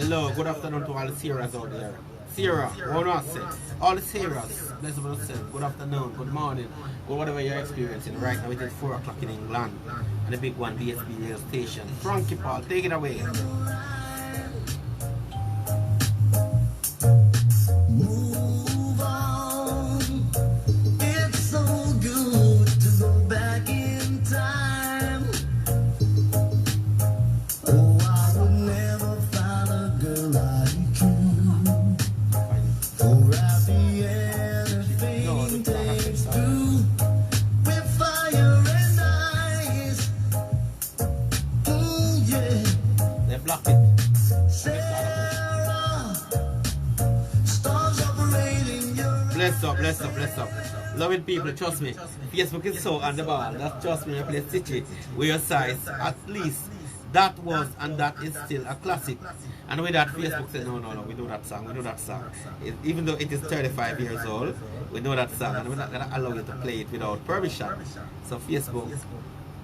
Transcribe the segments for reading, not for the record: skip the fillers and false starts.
Hello, good afternoon to all the Sierras out there. Sierra, what do I say? All the Sierras, bless them yourself. Good afternoon, good morning, or whatever you're experiencing. Right now it is 4 o'clock in England. And the big one, BSB radio station. Frankie Paul, take it away. Move on. It's so good to go back in time. Oh, I would never find a girl like you. For I'll be anything takes to with fire and ice. Yeah. They blocked it. Bless up. Loving people, trust me. Facebook is so on the ball. That's trust me, I play Stitchy with your size. At least that was and that is still a classic. And with that, Facebook said, no, we know that song. Even though it is 35 years old, we know that song and we're not going to allow you to play it without permission. So Facebook,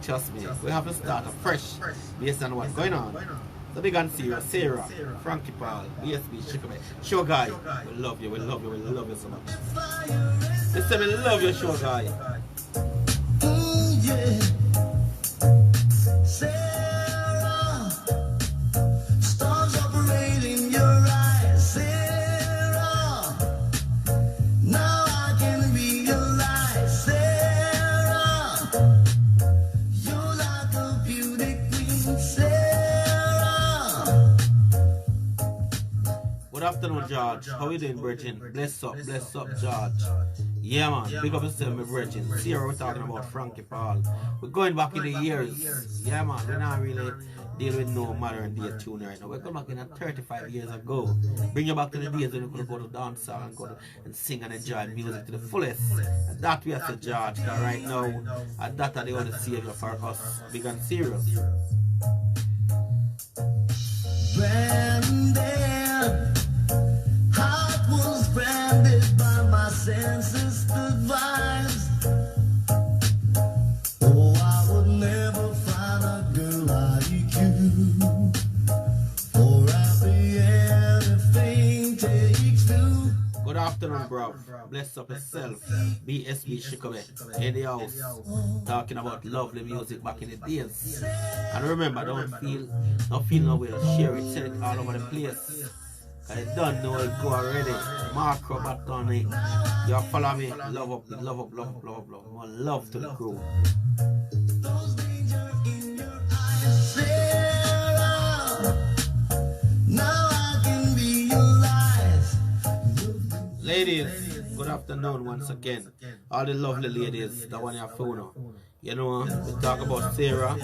trust me, we have to start afresh based on what's going on. So big and serious, Sarah, Frankie Paul, BSB, Show Guy, we love you so much. Listen, we love you, Show Guy. Yeah. Sarah, stars operating your eyes. Sarah, now I can realize. Sarah, you're like a beauty queen. Sarah. Good afternoon, George. How you doing, Virgin? Bless up, George. Yeah, man. Big up yourself, my Virgin. See, we're talking about Frankie Paul. We're going back in the years. Yeah, man. We're not really dealing with no modern day tune right now. We're going back in 35 years ago. Bring you back to the days when you could go to dance hall and go and sing and enjoy music to the fullest. And that we have to George. That right now, and that are the only savior for us. Big and serious. Branded, heart was branded by my senses advised. Oh, I would never find a girl like you. For I'll be anything takes two. Good afternoon, bro. Bless up yourself. BSB Chicago in the house. Talking about lovely music back in the days. And remember, don't feel no way. Share it, send it all over the place. I don't know it go already. Mark Robert on it. You follow me. Love up. More love to the crew. Those danger in your eyes, Sarah. Now I can realize. Ladies, good afternoon once again. All the lovely ladies, the one you have phone. You know, we talk about Sarah.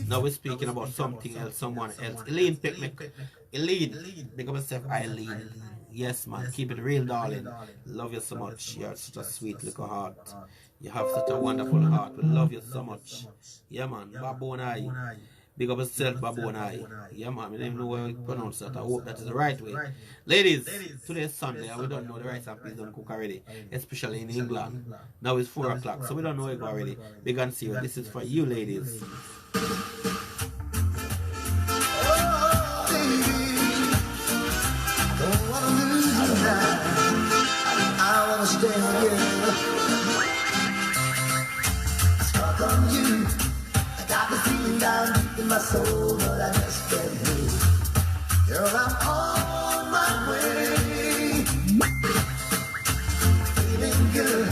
Now we're speaking about something else, someone else. Elaine Picnic. Elaine, make up yourself, Eileen. Yes, man, keep it real, darling. Love you so much. You're such a sweet little heart. You have such a wonderful heart. We love you so much. Yeah, man, Babonai. Big up yourself, Babonai. Yeah, man, we don't even know how to pronounce that. I hope that is the right way. Ladies, today is Sunday and we don't know the rice and peas don't cook already, especially in England. Now it's 4 o'clock, so we don't know it already. Big and serious. This is for you, ladies. I wanna stay with you. Stuck on you. I got the feeling down deep in my soul, but I just can't move. Girl, I'm on my way. Feeling good.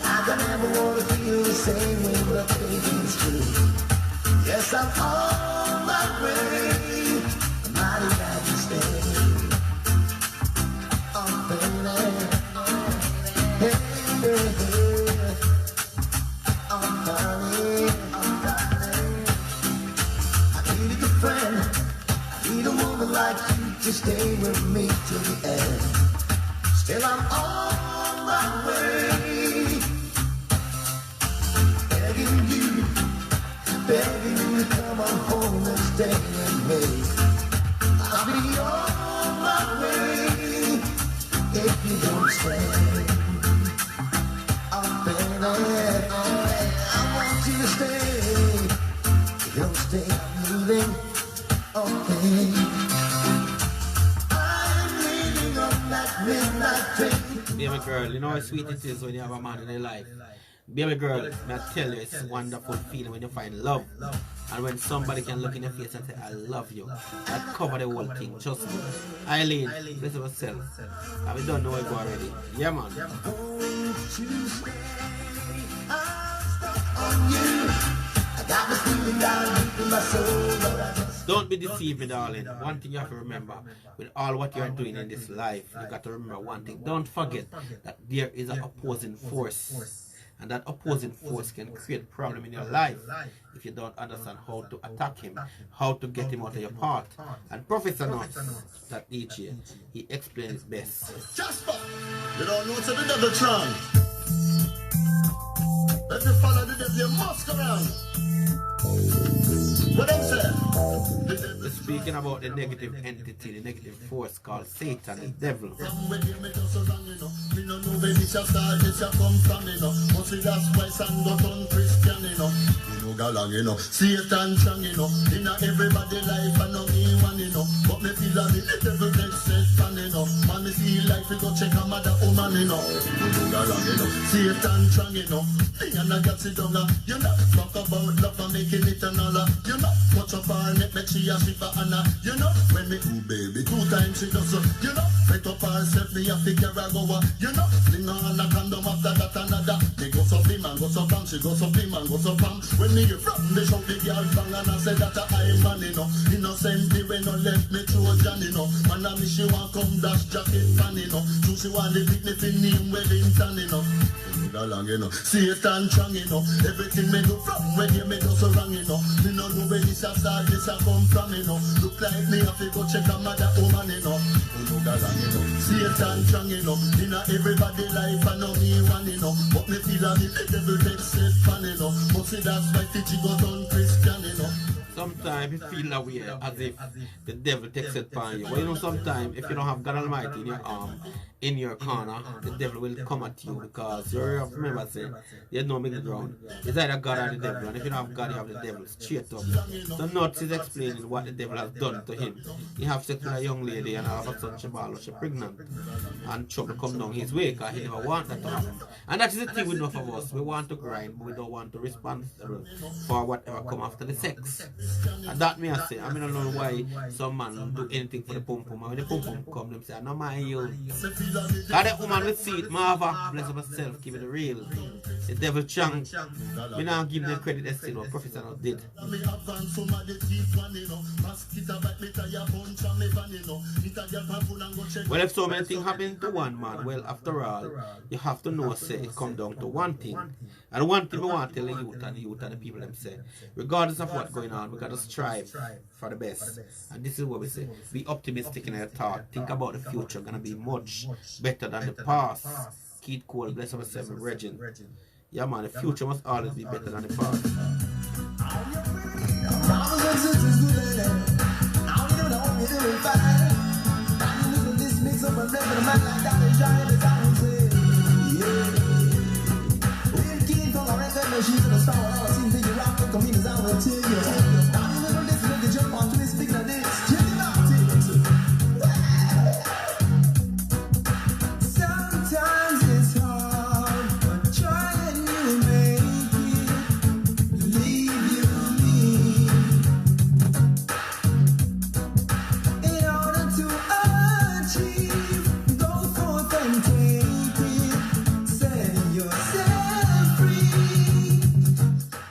I don't ever wanna feel the same way, but baby, it's true. Yes, I'm on my way. I'm mighty glad you stay. Like you to stay with me till the end. Still I'm on my way. Begging you to come on home and stay with me. I'll be on my way if you don't stay. Oh baby, I want you to stay. If you don't stay, I'm leaving. Okay. midnight train. Baby girl, you know how sweet it is when you have a man in your life. Baby girl, may I tell you, it's a wonderful feeling when you find love. And when somebody can look in your face and say, I love you. That cover the whole thing, trust me. Eileen, bless yourself. Have you done know it already? Yeah, man. Don't be deceived, me darling. One thing you have to remember, with all what you are doing in this life, you got to remember one thing. Don't forget that there is an opposing force. And that opposing force can create problem in your life if you don't understand how to attack him, how to get him out of your path. And Professor Knox, that DJ, he explains it best. Jasper, you don't know to the devil tron. Let me follow the devil, you must come around. What I'm saying? We're speaking about the negative entity, the negative force called Satan, the devil. Satan strong, in everybody life, I know me one, but me feel like the devil takes Satan, man, me feel like we go check a mother woman, Satan strong, and I got it down, you know, talk about love and making it another, you know, touch up her neck, make she a shiver, and you know, when me ooh baby, 2 times she does, you know, fit up herself, me a figure a go, you know, sling her and a condom after that another, they go so flim and go so bam, she go so flim and go so bam, when me hear from the show, the girl bang and I say that I man, innocently when no left me Trojan, man a me she want come dash jacket fan, so she want the dignity name Wellington, Satan strong, everything me do from when you me do so wrong, me no know where this a start, this a come from, look like me have to go check a mother woman, Satan strong, in everybody life, I know me one, but me feel like the devil takes it fun, but see that's why Fiji got on Christian, Sometimes you feel that way as if the devil takes it upon you. But you know, sometimes if you don't have God Almighty in your arm, in your corner, the devil will come at you because you remember saying there's no middle ground. It's either God or the devil, and if you don't have God, you have the devil straight up. So Nuts is explaining what the devil has done to him. He have sex with a young lady and all of a sudden she ball she's pregnant. And trouble come down his way because he never want that to happen. And that is the thing with enough of us. We want to grind, but we don't want to respond for whatever come after the sex. And that me I say, I don't know why some man do anything for the pum pum. And when the pum pum come, them say, no mind you. And that woman will see it, Marva, bless herself, give it the real. The devil chunk. We now give them credit that's still what Professor Knox did. Well, if so many things happen to one man, well, after all, you have to know, say, it come down to one thing. And one thing we want to tell the youth and the people them say, regardless of what's going on, we got to strive for the best. And this is what we say, be optimistic in your thought. Think about the future, gonna be much better than the past. Keith Cole, bless yourself, Regin. Yeah man, the future must always be better than the past.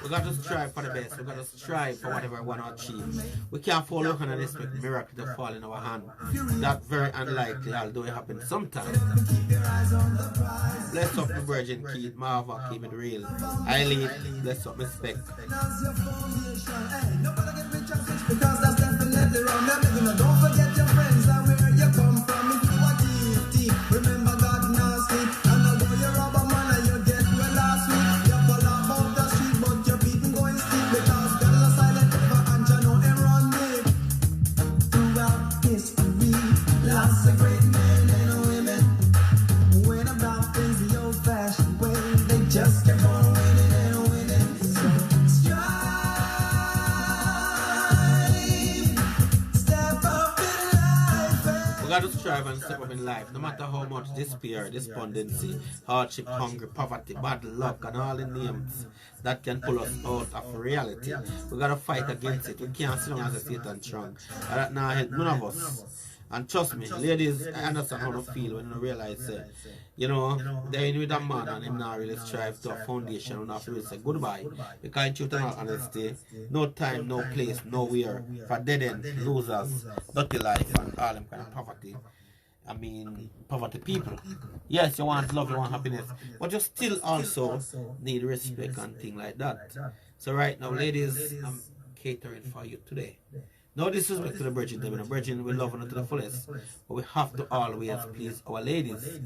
We got to strive for the best. We got to strive for whatever we want to achieve. We can't fall looking and expect miracle to fall in our hand. That's very unlikely, although it happens sometimes. Bless up my virgin Keith, Marva, keep it real. Eileen, bless up my spec. Because that's definitely wrong. Don't forget your friends and where you come from. If you are guilty, remember God now sleep. And although you rob a man and you get well last week, you fall off out the street, but your people going steep because God is a silent river and you know him run deep. Throughout history, lots of great men and women went about things the old-fashioned way. They just kept on winning and winning. So strive. Step up got to strive and step up in life, no matter how much despair, despondency, hardship, hunger, poverty, bad luck, and all the names that can pull us out of reality. We got to fight against it. We can't sit down as a Satan strong. And that now help none of us. And trust me, ladies, I understand how to feel when you realize, you know, they're in with a man and him not really strive to a foundation and have to really say goodbye. Because in truth and all honesty, no time, no place, nowhere for dead end, losers, dirty life, and all them kind of poverty. I mean, poverty people. Yes, you want love, you want happiness, but you still also need respect and things like that. So right now, ladies, I'm catering for you today. No disrespect to the virgin, the virgin we love her to the fullest, but we have to always please our ladies.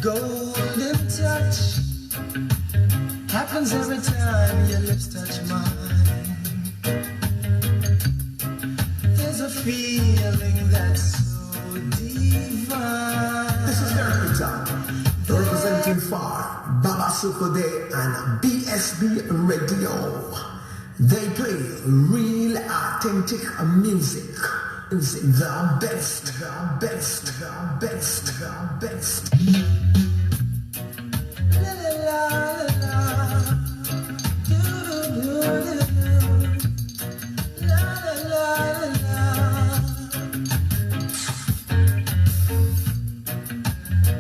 Golden touch happens every time your lips touch mine. There's a feeling that's so divine. This is Eric John, representing for Baba Sukode and BSB Radio. They play real authentic music. The best, the best, the best, the best. La la la la, do do do do, la la la la.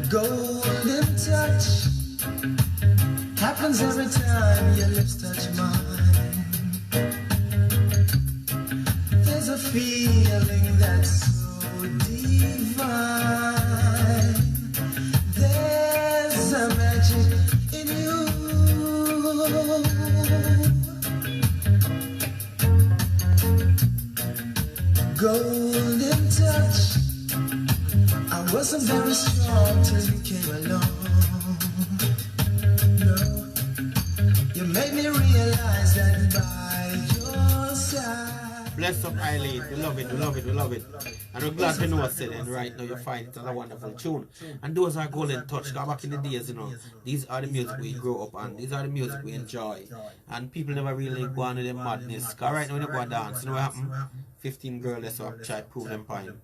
Golden touch happens every time your lips touch mine. There's a feeling that's so divine. There's a magic in you. Golden touch. I wasn't very strong till you came along. No, you made me realize that by your side. Bless up Eileen, we love it, we love it, we love it. And we're glad to know what's said, and right now you find it as a wonderful tune. And those are golden touch, because back in the days, you know, these are the music we grow up on, these are the music we enjoy. And people never really go on with their madness, because right now when you go and dance, you know what happened? 15 girls that's what try to prove them point.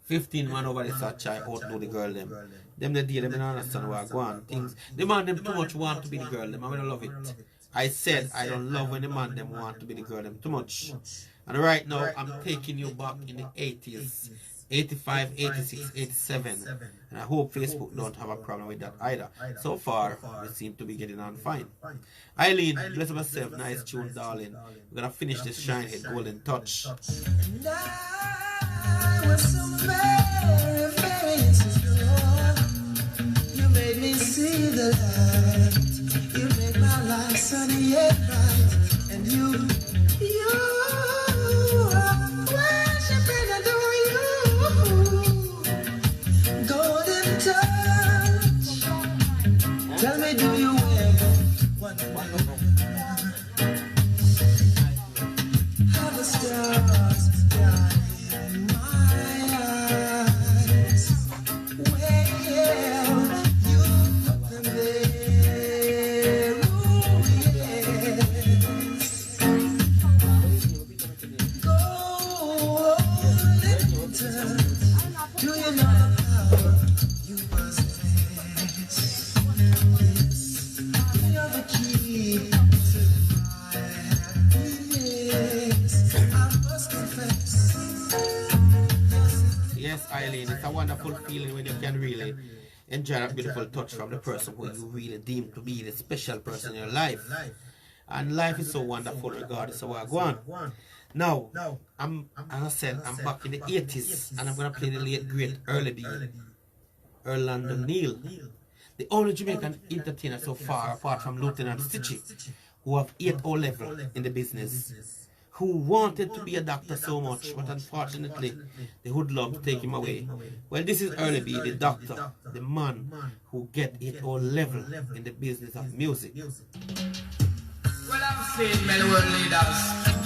15 man over there start try outdo the girl them. Them the day them don't understand what go on. Things the man them too much want to be the girl them, and I don't love it. I said I don't love when the man them want to be the girl them too much. And right now, I'm taking you back in the 80s, 85, 86, 87. And I hope Facebook don't have a problem with that either. So far, we seem to be getting on fine. Eileen, bless yourself, nice tune, darling. We're going to finish this Shinehead Golden Touch. And I was so very, very insecure. You made me see the light. You made my life sunny and bright. And you tell me, do you ever wonder how the stars guide my eyes? Well, you put them there, oh yes. Golden touch, do you know the power you possess? Yes, Eileen, it's a wonderful feeling when you can really enjoy that beautiful touch from the person who you really deem to be the special person in your life. And life is so wonderful regardless of what I go on. Now, as I said, I'm back in the 80s and I'm going to play the late great Earl B, Orlando Neal. The only Jamaican entertainer so far, apart from Lieutenant Stitchie, who have 8O level in the business, who wanted to be a doctor so much, but unfortunately, they would love to take him away. Well, this is Earl B, the doctor, the man who get 8O level in the business of music. Well, I've seen many world leaders,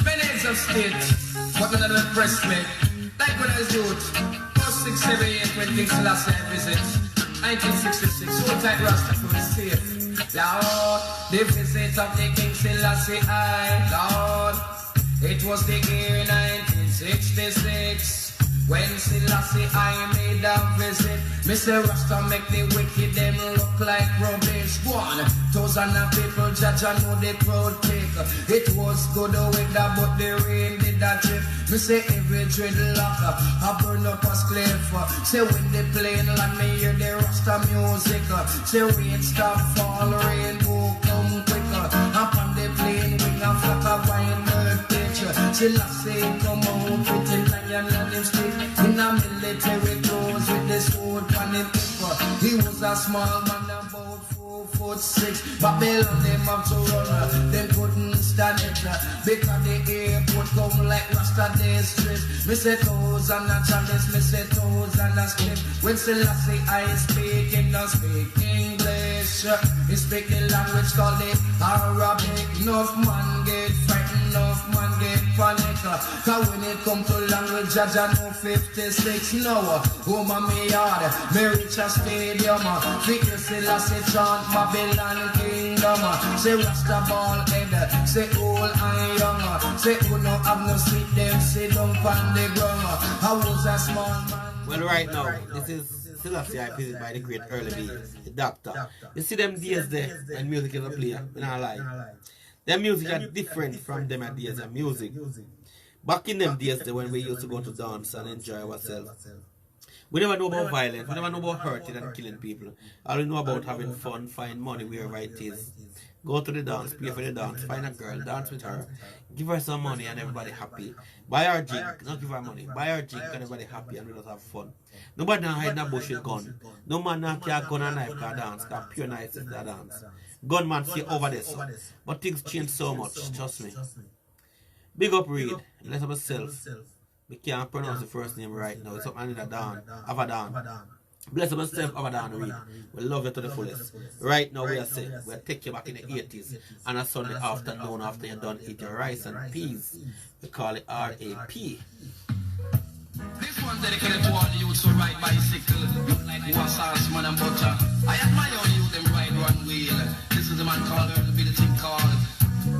many heads of state, but none of them impressed me. Like when I was youth, first 1678 when King Selassie visits. 1966, so tight Rasta to the safe. Lord, the visit of the King Selassie I, Lord, it was the year 1966 when Selassie I made a visit. Mr. Rasta make the wicked them look like rubbish. One, thousands of people judge and know the crowd take. It was good weather but the rain did a trip. Me say every dreadlock I burn up a cliff. Say when they plane land me hear the Rasta music. Say rain stop fall, rainbow come quicker. Up on the plane wing a flock of wine bird picture. Selassie come out with the lion and him stick. In a military clothes with the sword on him paper. He was a small man about 4'6". Babylon them have to run, they couldn't stand it. Because the airport come like Rasta Day Strip. Me say toes and a chalice, me say toes and a script. When Selassie I speak, he don't speak English. He speak the language called the Arabic. Enough man get frightened, enough man get panic. Cause when it come to language, judge I know 56 now. Home on me yard, me reach a stadium. Figure Selassie chant Babylon kingdom. Say Rasta ball head, say old and young. Say who no have no seat, them sit down on the ground. I was a small man. Well, right now, this is Selassie I visited by the great Early B, the doctor. You see them days there, and music is a player, when I lie. Their music are different from them days of music. Back in them days there, when we used to go to dance and enjoy ourselves, we never know about violence, we never know about hurting and killing people. All we know about having fun, find money wherever it is. Go to the dance, pay for the dance, find a girl, dance with her, give her some money and everybody happy. Buy her drink, not give her money, buy her drink and everybody happy and we just have fun. Nobody now hide in a bush with gun. No man now carry gun and knife can dance, because pure knife is the dance. Gunman see over this. But things change so much, trust me. Big up Reed, let myself. We can't pronounce the first name right now. It's up under Dan, Avadan. Bless myself, Avadan Reed. We love you to the fullest. Right now we are saying we'll take you back in the 80s on a Sunday afternoon after you're done eating rice and peas. We call it RAP. This one dedicated to all the youths who ride bicycle, like horses, man and butter. I admire all you them ride one wheel. This is the man called Earl B, the thing called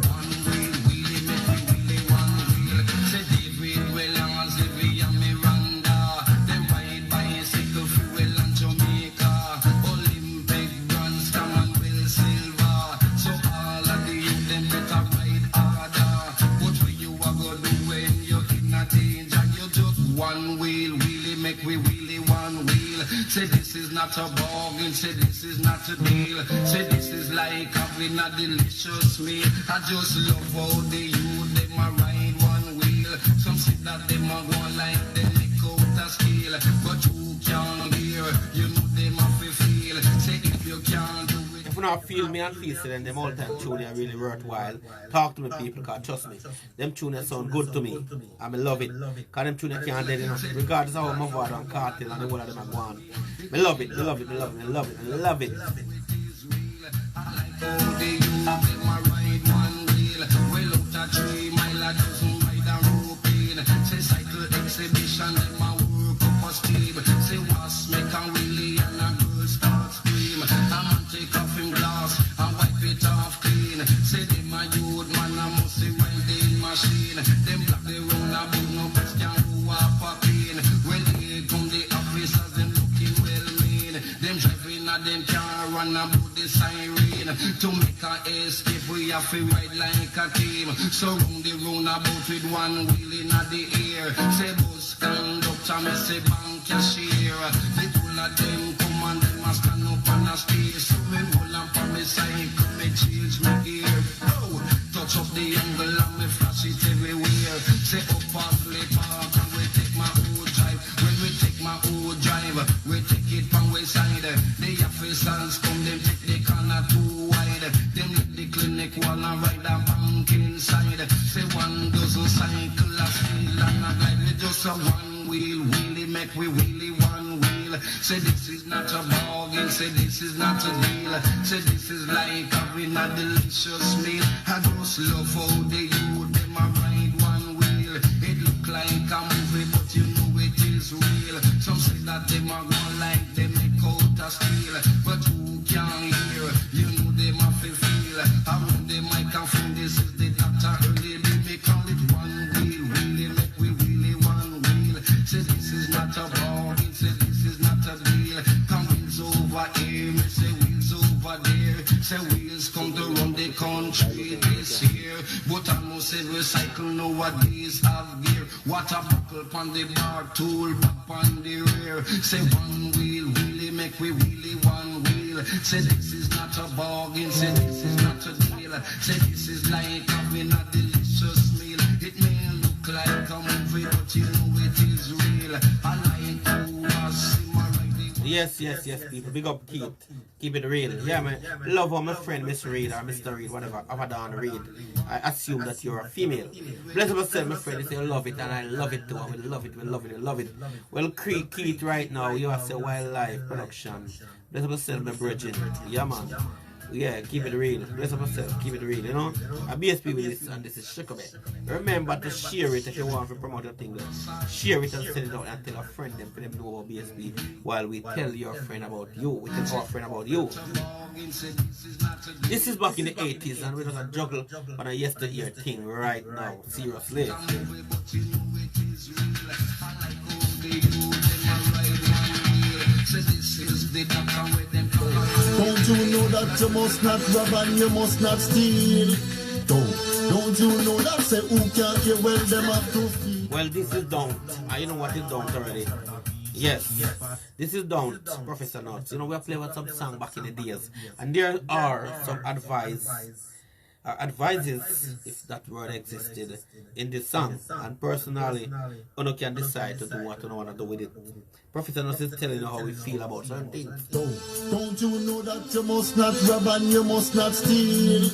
one wheel, wheelie, make me wheelie, one wheel. Say David, well, and Zivy and Miranda, they ride bicycle, fuel and Jamaica, Olympic bronze, Commonwealth silver. So all of the youth them better ride harder. What will you a go do when you're in a danger? You just one wheel, wheelie, make we wheelie, one wheel. Say this is not a bargain, say this is not a deal. Say this is like having a delicious meal. I just love how the youth, them a ride one wheel. Some say that them a go like them lick out a scale. But you can't hear, you know them have to feel. Say if you can't do it. If you not feel me and feel then them all time tune are really worthwhile. Talk to me people, cause trust me, them tune sound good to me. I love it. Cause them tune can't dead enough. Regardless of how my voice and cartel and the whole of them are going. I love it, I love it, I love it, I love it, I love it. Oh, the youth, them a ride one wheel. Well out a 3 mile a dozen ride a rope in. Say cycle exhibition, them a work up a steam. Say was make a wheelie and a girl start scream. A man take off him glass and wipe it off clean. Say them a youth man a must see riding machine. Them black they run about no question who a popping. Well here come the officers, them looking well mean. Them driving a them car run about the siren. To make a escape, we have to ride like a team. So round the roundabout with one wheel in the air. Say bus conductor, me say bank cashier. The whole of them come and them a stand up on a stage. So me roll up on me cycle, me change me gear. Oh, touch up the angle and me flash it everywhere. Say up Parsley Park and we take my old drive. When we take my old drive, we take it from we side. The officers come, them take the corner too wide. Them let the clinic wall and ride a bank inside. Say 1 dozen cycle a steal and a glide with just a one wheel, wheelie, make we wheelie one wheel. Say this is not a bargain, say this is not a deal. Say this is like having a delicious meal. I just love how the youth, them a ride one wheel. It look like a movie, but you know it is real. Some say motorcycle nowadays have gear. Water buckle on the bar, tool back on the rear. Say one wheel, wheelie make we wheelie one wheel. Say this is not a bargain, say this is not a deal. Say this is like having a delicious meal. It may look like a movie, but you know it is real. I like to see my Yes, people. Big up Keith. Keep it real. Yeah, man. Love how my friend Miss Reed or Mr. Reed, whatever, Abadan Reed. I assume that you're a female. Bless myself, my friend. They say love it, and I love it too. And we love it, we love it, we love it. Well, Keith, right now, you are say Wildlife Production. Bless myself, my virgin. Yeah, man. Yeah, keep it real. Bless myself, keep it real, you know. A BSP with this, and this is Shikabet. Remember to share it if you want to promote your thing. Share it and send it out and tell a friend them for them know about BSP while we tell your friend about you. We tell our friend about you. This is back in the 80s and we're gonna juggle on a yesteryear thing right now. Seriously. Don't you know that you must not rob and you must not steal? Don't you know that say who can't hear well them have to feel? Well, this is Don't. You know what is Don't already. Yes, this is Don't, Professor Nuts. You know, we have played with some song back in the days. And there are some advices, if that word existed, in this song. And personally, you can decide to do what you want to do with it. Professor Nuts is telling you how we feel about certain things. Don't you know that you must not rob and you must not steal?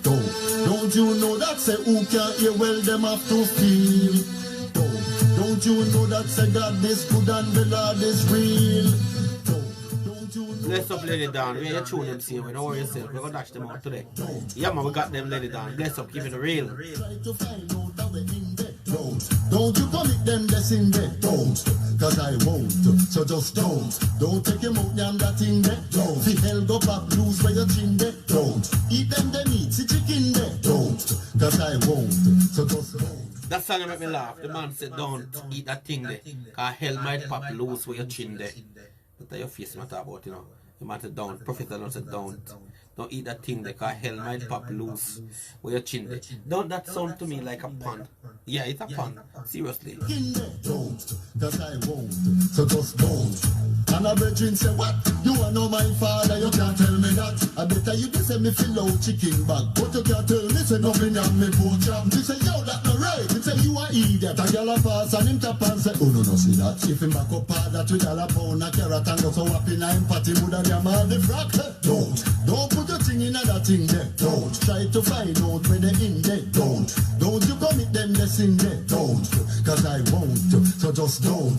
Don't you know that say who can't hear well them have to feel? Don't you know that say God is good and the Lord is real? Don't you know? Bless up, Lady Dawn. We ain't tune them, see. We don't worry yourself. We're going to dash them out today. Yeah, man, we got them, Lady Dawn. Bless up, keep it real. Try to find out how we in there. Don't you commit them that's in there. Cause I won't. So just don't take him out and that in there. The hell go back blues where your chin there. Eat them the meat, see chicken there. Cause I won't. So just don't. That song make me laugh. The man said, don't eat that thing there. Cause hell might pop loose where your chin there. That's your face matter about, you know. The man said, don't. Professor said, don't eat that thing there. Cause hell might pop loose where your chin there. Don't that sound to me like a pun? Yeah, it's a pun. Seriously. Don't, cause I won't. So just don't. And a brethren say, what? You are not my father, you can't tell me that. I better you be say me fill out chicken bag. But you can't tell me say nothing on me poor chap. You say, yo, that no right. You say, you are idiot. A girl a pass and him tap and say, oh no, see that. If him back up hard that with a pound a carrot and go so happy na him party would have them all the frack. Don't put your thing in that thing there. Don't try to find out where they in there. Don't you commit them this in there. Don't, cause I won't. So just don't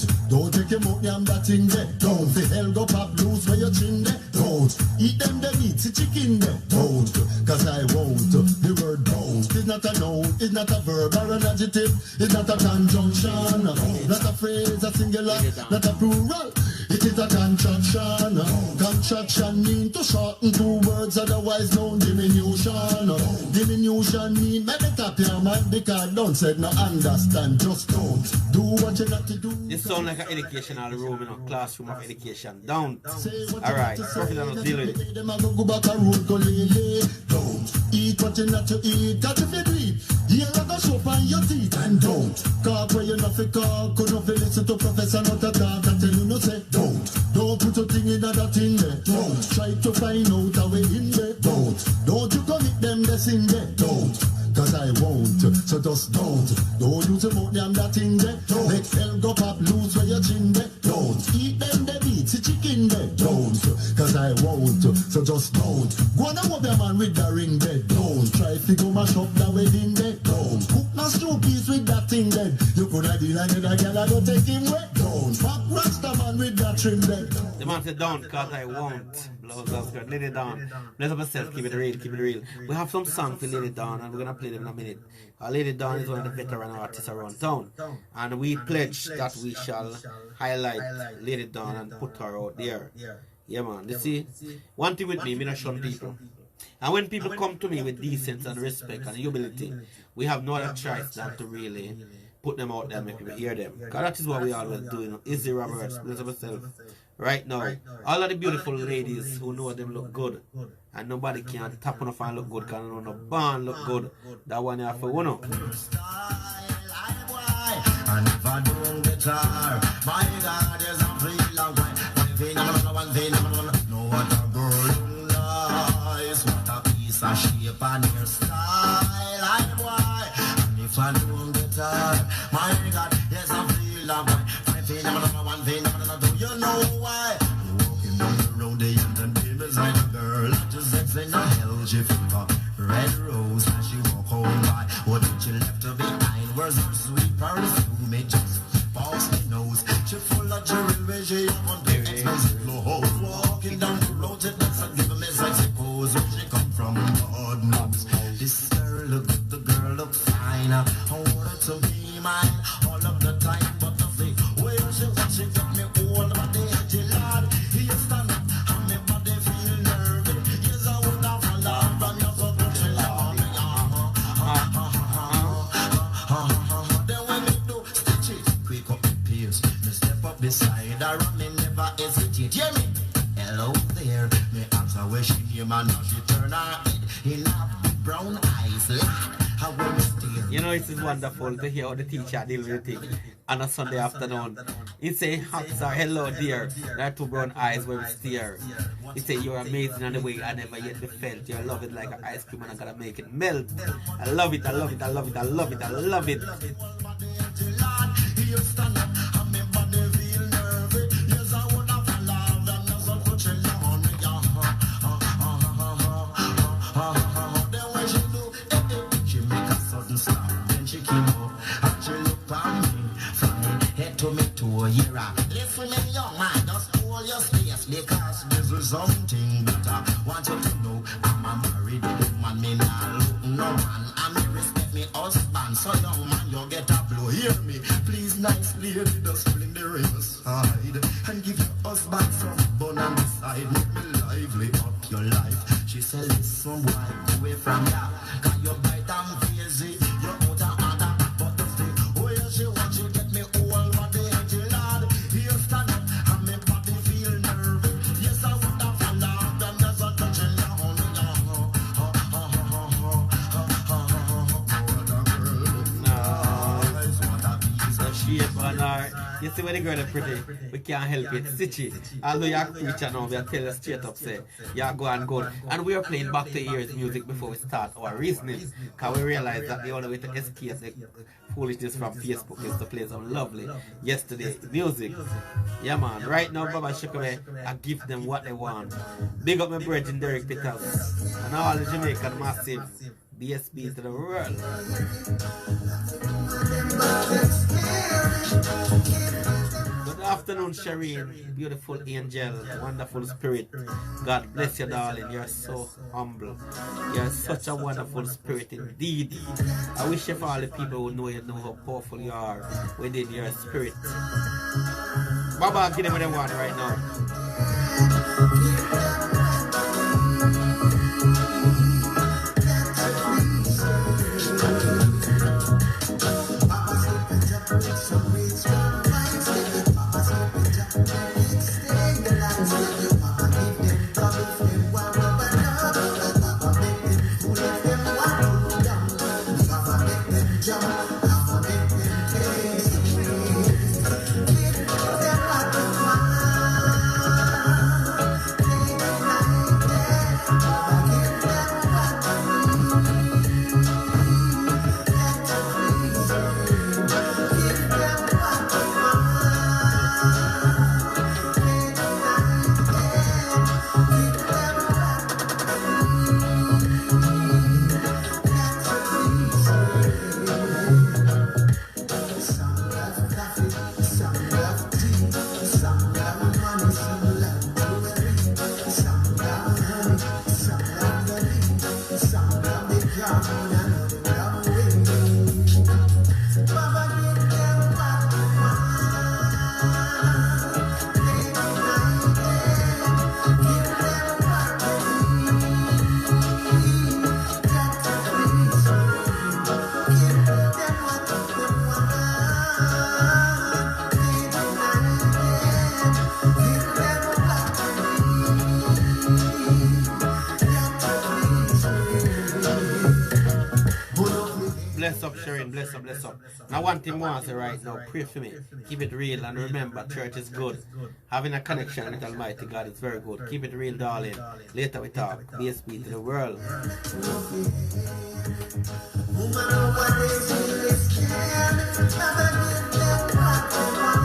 take him out and that thing there. Don't the hell go pop loose where your chin there. Don't eat them the meat, see chicken there. Don't, cause I won't. The word don't is not a noun, it's not a verb or an adjective, it's not a conjunction, not a phrase, a singular, not a plural. It is a contraction. Contraction mean to shorten two words, otherwise known diminution. Diminution mean make it up your mind because don't say no understand, just don't do what you got to do. This sound like an educational room, you know, classroom of education. Don't. Alright, Professor Nuts, deal with it. Go back a road, go lay. Don't eat what you not to eat, got to feed it. Here I go show on your teeth and don't cock where you not fi cock. Could not fi listen to Professor Nuts talk and tell you no say don't put your thing in that thing there. Don't try to find out how we in there. Don't you commit them this in there. Don't, cause I won't. So just don't use them out them that thing there. Make hell go pop loose where your chin there. Don't eat them the meat, see chicken there. Don't, cause I won't. So just don't go on and whoop your man with the ring there. Don't try to go mash up the wedding there. Don't cook my stew piece with that thing there. You could have deal like a girl, I go take him away. Don't fuck Rasta man with that trim there. The man said, don't, cause I won't. Lay it down. Bless up yourself, keep it real, keep it real. We have some songs for Lay It Down and we're gonna play them in a minute. Lay It Down is one of the veteran artists around town. And we pledge that we shall highlight Lay It Down and put her out there. Yeah man, you see, one thing with me not shun people. And when people come to me with decency and respect and humility, we have no other choice than to really put them out there and make people hear them. Because that is what we always do, you know. Izzy Roberts, bless myself. Right now, all of the beautiful ladies who know them look good. And nobody can tap on a fan look good because no band look good. That one you have for one. And if I don't guitar, my God, there's a real one thing, no what a girl lies, what a piece of shape and hairstyle, I boy. And if I don't guitar, my God, there's a real one thing, do you know why? Walking down the road, they entertain beside a girl, just sex in a hell, she fever, red rose, and she walk home by. What did she left her behind? Where's her sweet perfume? It just falls me nose. She full of jewelry, where she up on the expensive clothes. Walking down the road, she doesn't give me sexy pose. Where she come from, God knows. This girl look good, the girl look fine. I want her to be mine all of the time, but the thing where she got me all about the edgy lad. He stand up, and my body feel nervous. Yes, I would have fallen from your so touching on me. Then when me do stitch it, quick up the pace. Me step up beside her and me never hesitate. Hear me? Hello there. Me ask her where she name and now she turn her head in her big brown eyes. Lad, how will me stare? You know, it is wonderful to hear how the teacher deal with the thing on a Sunday afternoon. He say, sir, hello dear. There are two brown eyes where we stare. He say, you're amazing on the way I never yet felt. You love it like an ice cream and I'm gonna make it melt. I love it, I love it, I love it, I love it, I love it. Listen, me young man, just hold your space because this is something that I want you to know. I'm a married woman, me not look no man. And me respect me husband, so young man, you get a blow. Hear me, please, nice lady, just fling the riverside and give your husband some bun on the side. Make me lively up your life. She said, listen, boy, go away from ya, cause you bright and crazy. You're out of order, but the thing, oh yeah, she want you get me all what they hate you, lad. Here stand up, and me body feel nervous. Yes, I would have followed them, there's a touching down. Shape on her. You see when the girl is pretty, we can't help it. Stitchy. Although you're a preacher now, we are telling straight up, say, you're going good. And we are playing back to ears music before we start our reasoning. Because we realize that the only way to escape the foolishness from Facebook is to play some lovely yesterday music. Yeah, man. Right now, Baba Shikaway, I give them what they want. Big up my brethren, Derek Peters. And all the Jamaican massive BSB to the world. Good afternoon, Shireen, beautiful angel, wonderful spirit. God bless you, darling. You're so humble. You're such a wonderful spirit indeed. I wish if all the people who know you know how powerful you are within your spirit. Baba, give them what they want right now. Sharon, bless up, bless up. Now one thing more I say right now, pray for me. Keep it real and remember, church is good. Having a connection with Almighty God is very good. Keep it real, darling. Later we talk. BSB to the world. Woman over this is scared, never get them what they want.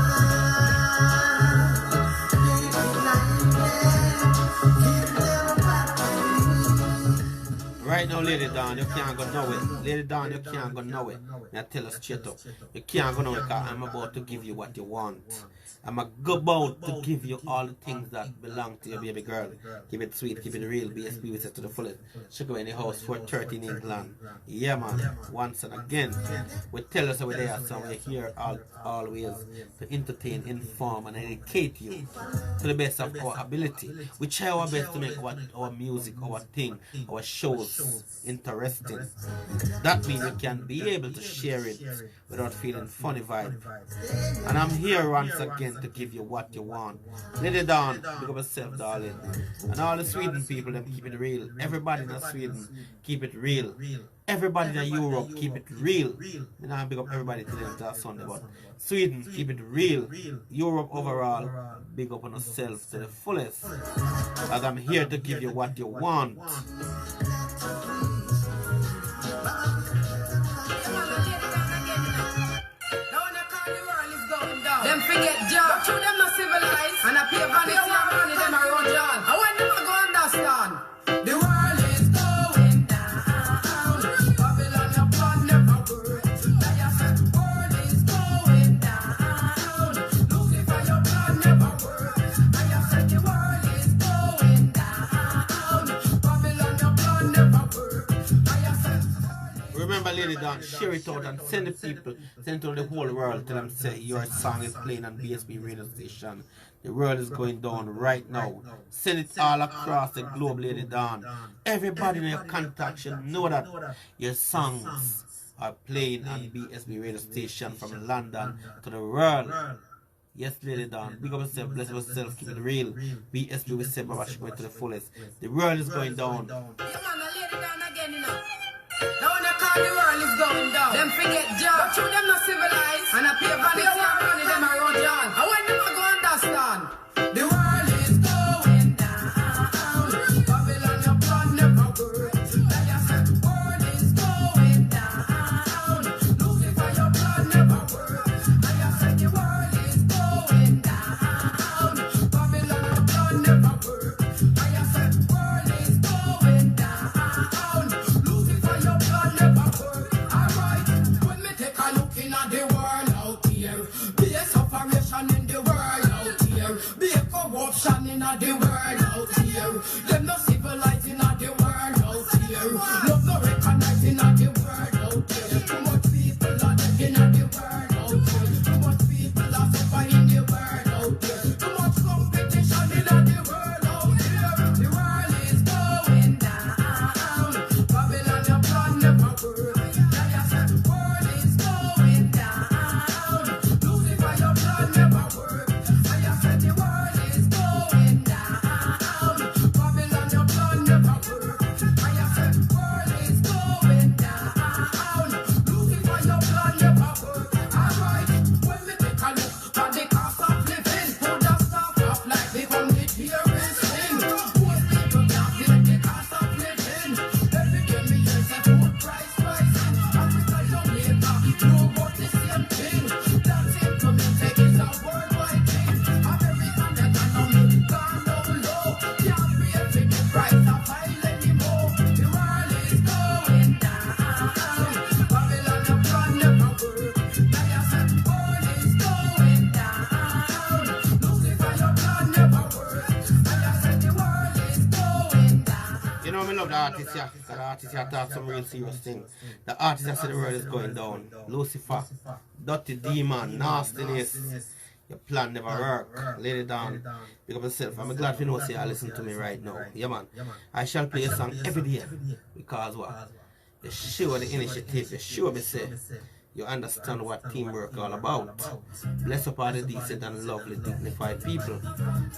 Right now, Lady Dawn, you can't go nowhere. Lady Dawn, you can't go nowhere. Now tell us straight up. You can't go nowhere because I'm about to give you what you want. I'm about to give you all the things that belong to your baby girl. Keep it sweet, keep it real. BSB we set to the fullest. Check out in the house for 13 in England. Yeah, man. Once and again. We tell us over there, so we're here always to entertain, inform, and educate you to the best of our ability. We try our best to make our music, our thing, our shows interesting. That means you can be able to share it without feeling funny vibe. And I'm here once again to give you what you want. Lady Dawn, big up yourself, darling. And all the Sweden people, them keep it real. Everybody in Sweden, keep it real. Everybody in Europe, keep it real. You know, I big up everybody today on Sunday, but Sweden, keep it real. Europe overall, big up on yourself to the fullest. As I'm here to give you what you want. Them forget job, but you them not civilized. And I pay vanity and money them around John. I want them to go understand. The world is going down. Babylon your plan never works. Like I said, the world is going down. Lucifer your plan never works. Like I said, the world is going down. Babylon your plan never works. Like I said. Remember, Lady Dawn, share it out and send the people, send it to the whole world. Tell them, say, your song is playing on BSB radio station. The world is going down right now. Send it all across the globe, Lady Dawn. Everybody in your contact should know that your songs are playing on BSB radio station from London to the world. Yes, Lady Dawn. Big up yourself, bless yourself, keep it real. BSB will say, Baba, she going to the fullest. The world is going down. Yeah, man, Lady Dawn again, you know. Now when I call the world is going down. Them forget job, but you them not civilized. And I pay vanity and money them around John. I want them to go understand. The world is going down. Babylon your plan never works. Like I said, the world is going down. Lucifer your plan never works. Like I said, the world is going down. Babylon your plan never works. Like I said, the world is going down. Lucifer your plan never works. Alright, when me take a look in at the world out here, be a separation in the world out here, be a corruption in the world out here. Them no civilized in the world out here. Love no recognizing in the world out here. Too much people are dead in the world out here. Too much people are suffering in the world out here. Too much competition in the world out here. The world is going down. Babylon your plan never works. Like I said, the world is going down. Lucifer your plan never works. Like I said, the world is going down. Babylon your plan never works. Like I said, the world is going down. Lucifer your plan never works. Alright, when we take a look at the cost of living, food and stuff of life become the dearest thing. Most people can't feel the cost of living. Every day me hear say food price rising. Africa, Jamaica, know about the same thing. That's implemented is a worldwide thing. American economy gone down low. Can't pay for the price of oil anymore. The world is going down. Babylon your plan never works. Like I said, the world is going down. Lucifer your plan never works. Like I said, the world is going down. You know, I love the artist, yeah. The artist, yeah, talk some real serious thing. The artist that said the world is going down. Lucifer, dirty demon, nastiness. Your plan never work. Lady Dawn, pick up yourself. I'm glad you know, say, I listen to me right now. Yeah, man. I shall play a song every day. Because what? You show the initiative. You show me, say, you understand what teamwork all about. Bless up all the decent and lovely, dignified people.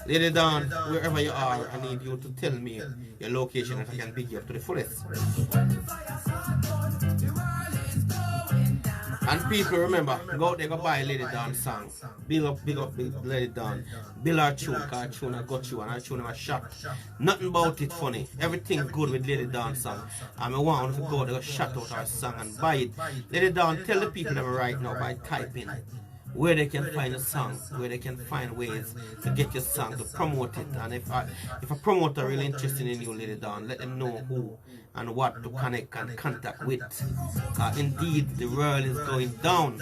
Lady Dawn, wherever you are, I need you to tell me your location if I can pick you up to the fullest. When the fire starts burning, the world is going And people remember, go out there, go buy Lady Dawn song. Big up Lady Dawn. Bill her tune, cause her tune I got you and her tune was shot. Nothing about it funny. Everything good with Lady Dawn song. And I want to go there, shut out her song and buy it. Lady Dawn, tell the people them right now by typing where they can find a song, where they can find ways to get your song, to promote it. And if a promoter really interested in you, Lady Dawn, let them know who and what to connect and contact with. Indeed, the world is going down.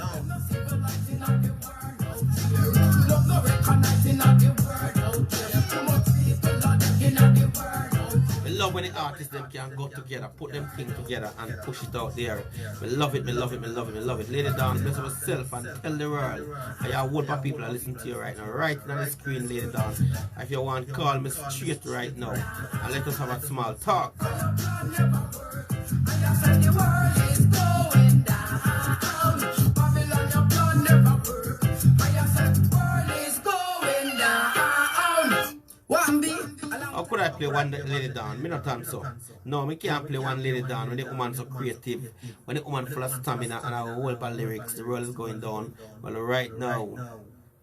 We love when the artists them can go together, put them things together and push it out there. We love it, we love it, we love it, we love it. Lady Dawn, bless yourself and tell the world. I have whole lot of people that listen to you right now. Right on the screen, Lady Dawn. If you want, call me straight right now and let us have a small talk. How could I play one Lady Dawn? Me not think so. No, me can't play one Lady Dawn when the woman so creative, when the woman full of stamina and a whole heap of lyrics. The world is going down. Well, right now,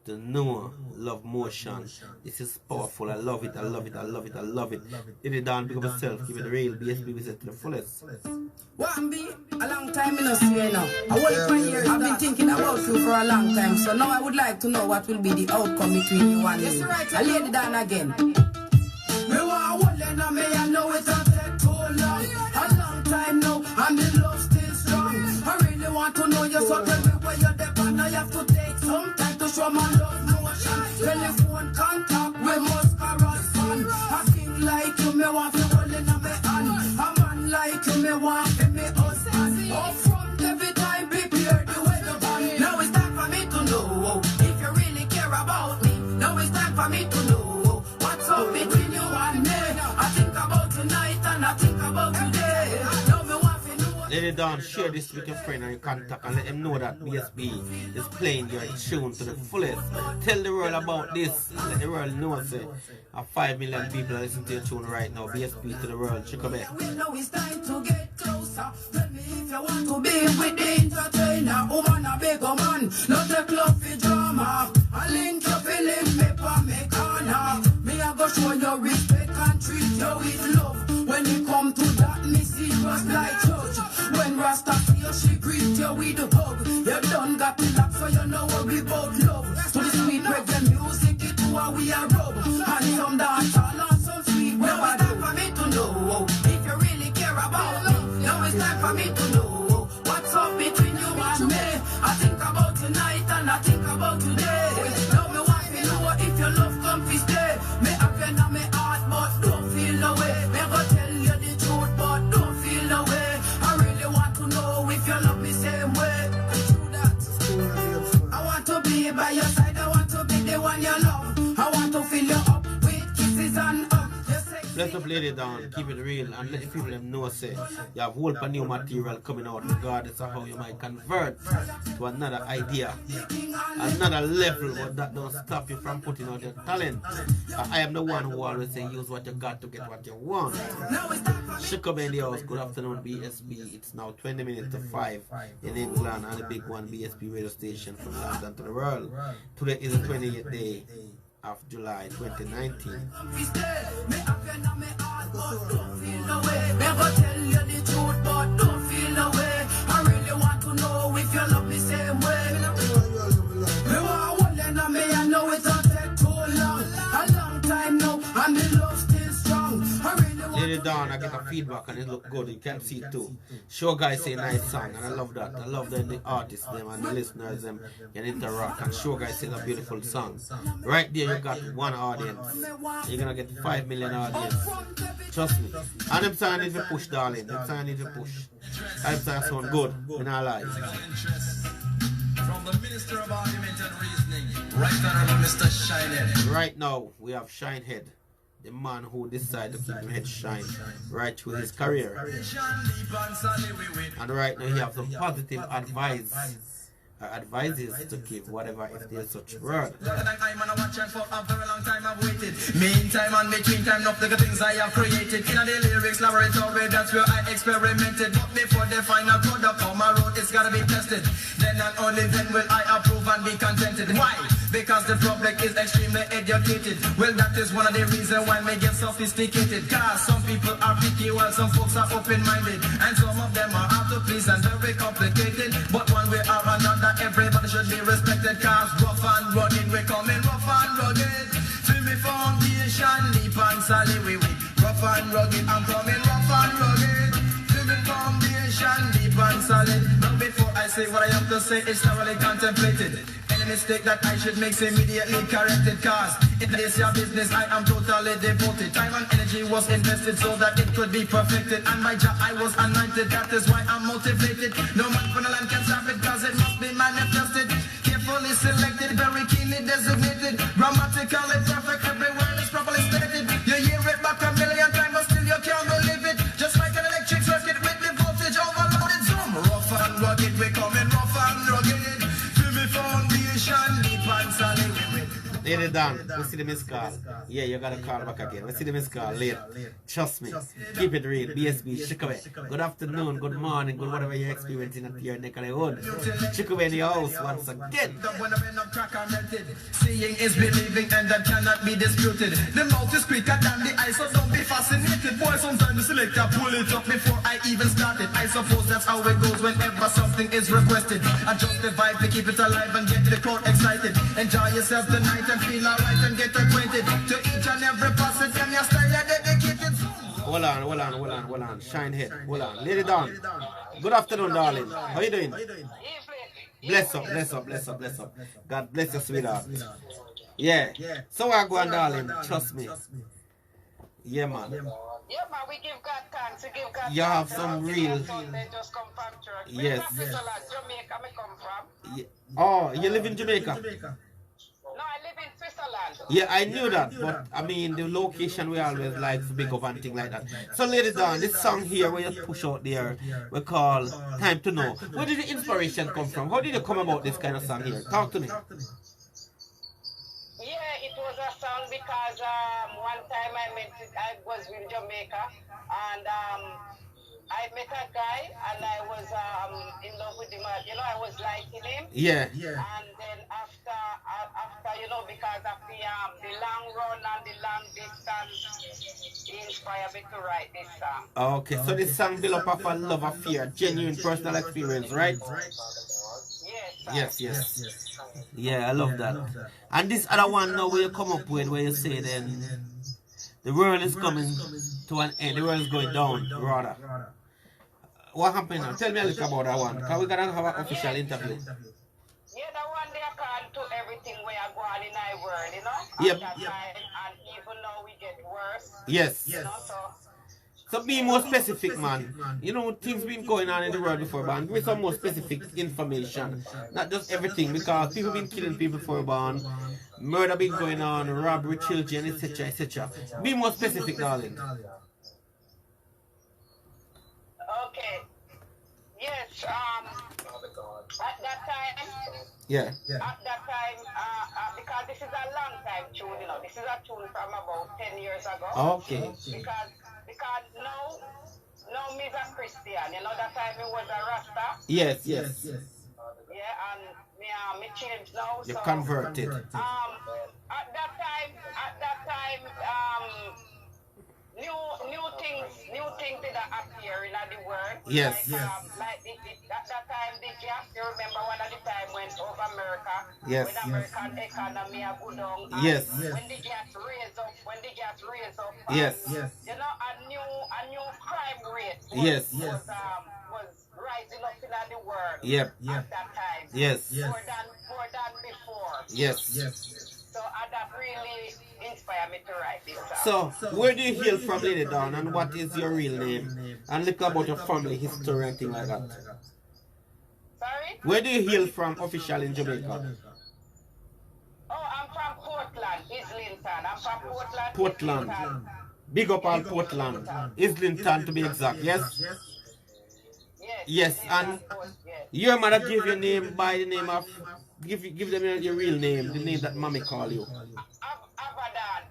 the new Love Motion. This is powerful. I love it. I love it. I love it. I love it. Lady Dawn, pick up yourself. Give it the real BSB visit to the fullest. A long time in Australia now. I've been thinking about you for a long time, so now I would like to know what will be the outcome between you and me. I Lady Dawn again. Me want hold in on me, I know it don't take too long. A long time now, and the love still strong. I really want to know you, so tell me where you're there, and I have to take some time to show my love motion. Telephone contact, we must correspond. A king like you, me want to hold in on me hand. A man like you, me want to be me husband. Up front every time, prepare the weather band. Now it's time for me to know if you really care about me. Now it's time for me to know what's up between you and me. I think about tonight and I think about today. Now me want to know. Lady Dawn, share this with your friend and your contact and let them know that BSB is playing your tune to the fullest. Tell the world about this. Let the world know, say, 5 million people are listening to your tune right now. BSB to the world. Check out back. We know it's time to get closer. Tell me if you want to be with the entertainer. Woman a big man, not a club for drama. I link your feeling, me pa me corner. Me a go show you respect and treat you with love. When you come to that, me serious like judge. When Rasta see you, she greet you with a hug. You done got the lock, so you know what we both love. To the sweet reggae music, it to how we are rub. And some dancehall and some sweet. Now it's time for me to know if you really care about me. Now it's time for me to know what's up between you and me. I think about tonight and I think about today. Now me want to know if your love come to stay. Me have you in my heart, but don't feel no way. Me go tell you the truth, but don't feel no way. I really want to know if you love me same way. I want to be by your side. I want to be the one you love. I want to fill you up with kisses and hugs. Bless up Lady Dawn, keep it real and let the people them know, say, you have whole new material coming out regardless of how you might convert to another idea, another level, but that don't stop you from putting out your talent. I am the one who always say use what you got to get what you want. Chicago in the house, good afternoon BSB. It's now 20 minutes to 5 in England and the big one BSB radio station from London to the world. Today is the 28th day of July 2019. Lady Dawn, I get a feedback and it look good. You can see it too. Show guys say nice song and I love that. I love that the artists them and the listeners them can interact and show guys say a beautiful song. Right there you got one audience. You're gonna get 5 million audience. Trust me. And them song need to push, darling. Them song need to push. Them song sound good. In our lives. From the Minister of Argument and Reasoning, Right Honorable Mr. Shinehead. Right now we have Shinehead, the man who decided to keep his head shine right through his career. And right now he has some positive advice advises to give whatever if there's such word. I'm on a watch and for a very long time I've waited. Meantime and between time, enough the things I have created. In the lyrics laboratory, that's where I experimented. But before the final product on my road, it's gotta be tested. Then and only then will I approve and be contented. Why? Because the public is extremely educated. Well, that is one of the reasons why we get sophisticated. Cause some people are picky while some folks are open-minded. And some of them are hard to please and very complicated. But one way or another, everybody should be respected. Cause rough and rugged, we're coming rough and rugged. Feel me foundation, deep and solid, we rough and rugged, I'm coming rough and rugged. Feel me foundation, deep and solid. Now before I say what I have to say, it's thoroughly contemplated. Any mistake that I should make is immediately corrected. Cause in this your business, I am totally devoted. Time and energy was invested so that it could be perfected. And my job I was anointed, that is why I'm motivated. No man from the land can stop it, cause it must be manifested. Carefully selected, very keenly designated. Grammatically perfect, every word is properly stated. You hear it back a million times, but still you can't believe it. Just like an electric circuit with the voltage overloaded. Zoom, rough and rugged, we coming rough and rugged. Feel me foundation, deep and solid. Lady Dan, we see the missed call. Yeah, you gotta call back again. We see the missed call later. Trust me. Keep it real. BSB, Chickaway. Good afternoon, good morning, good whatever you're experiencing at your neck of the hood. Chickaway in your house once again. Seeing is believing and that cannot be disputed. The mouth is quicker than the eye, so don't be fascinated. Boy, sometimes the selector pull it up before I even start it. I suppose that's how it goes whenever something is requested. Adjust the vibe to keep it alive and get the crowd excited. Enjoy yourself tonight and feel alright and get acquainted. To each and every person and your style are dedicated. Hold on. Shine head. Hold on. Lady Dawn. Good afternoon, darling. How you doing? Bless up. God bless you, sweetheart. Yeah. So I go on, darling. Trust me. Yeah, man. Yeah, man, we give God thanks. We give God You have thanks. some real. They just come from church. Yes. Jamaica, me come from. Yeah. Oh, you live in Jamaica? No, I live in Switzerland. Yeah, I knew that, but I mean the location we always like to big up and things like that. So ladies down, this song here where you push out there, we call Time to Know. Where did the inspiration come from? How did you come about this kind of song here? Talk to me. Yeah, it was a song because one time I was in Jamaica and I met a guy and I was in love with him. You know, I was liking him. Yeah. And then after you know, because of the long run and the long distance, he inspired me to write this song. Okay, so this song built up of a love affair, genuine personal experience, right? Yes. Yes. Yeah, I love that. And this other one now where you come up with where you say then the world is coming to an end, the world is going down, rather. What happened now? Tell me a little about that one. Because we're going to have an official interview. Yeah, the one they are called to everything we are going in our world, you know? Yep. At that time, and even now we get worse. Yes. You know, So be more specific, man. You know, things been going on in the world before, man. Give me some more specific information. Not just everything, because people been killing people before, man. Murder been going on, robbery, children, etc., etc. Be more specific, darling. okay. Yes, at that time, Yeah. because this is a long time tune, you know, this is a tune from about 10 years ago. Okay. Because now me's a Christian, you know, that time he was a Rasta. Yes. Yeah, and me changed now. You so, converted. at that time, new things did appear in the world. Yes. Like at that time, the gas. You remember one of the time when over America, Yes. when American economy a go down. Yes. When the gas raised up, Yes. you know, a new crime rate was rising up in the world. Yep. At that time. Yes. More than before. Yes. So that really inspired me to write this song. So, where do you hail from, Lady Dawn, and what is your real name? And little about your family history and things like that. Sorry? Where do you hail from officially in Jamaica? Oh, I'm from Portland, Islington. I'm from Portland. Portland. Islington. Big up on Portland. Islington to be exact, yes? Yes. Yes, and Yes. Your mother give your name by the name of, give them your real name, the name that mommy call you. Abadan.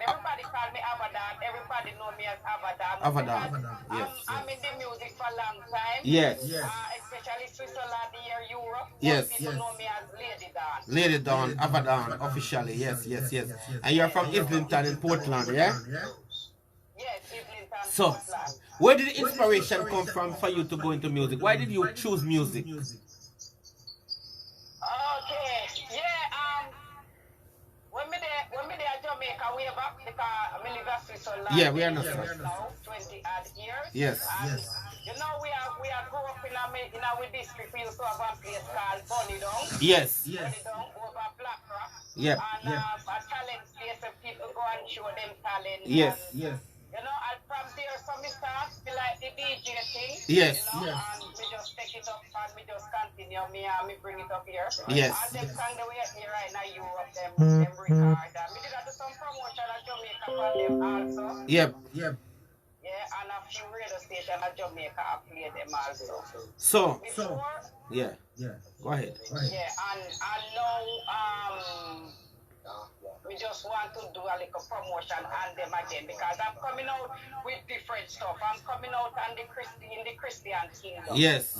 Everybody call me Abadan. Everybody know me as Abadan. Abadan, Because yes. I'm in the music for a long time. Yes. Especially Switzerland, here, Europe. Yes. Most people know me as Lady Dawn. Lady Dawn, Abadan, officially, yes. And you're from Islington in Portland, yeah? Yes, Islington, So, Portland. where did the inspiration come from for you to go into music? Why did you choose music? Okay. Yeah, when me there at Jamaica way back, because I live in Switzerland. Yeah, we are not now, 20 odd years. Yes. And you know, we are grew up in our district. We used to have a place called Bunny Down. Yes. Bunny Down over Black Rock. Yep. And a talent place where people go and show them talent. Yes. And, you know, and from there, some start feel like the DJ thing. Yes. You know, and we just take it up and we just continue. Me bring it up here. Yes. And them song that we are here right now, Europe, them record. And we did do some promotion at Jamaica for them also. Yep. Yeah, and a few radio stations at Jamaica I play them also. So, Before, yeah. Go ahead. yeah, and now we just want to do a little promotion on them again because I'm coming out with different stuff. I'm coming out on in the Christian kingdom. Yes.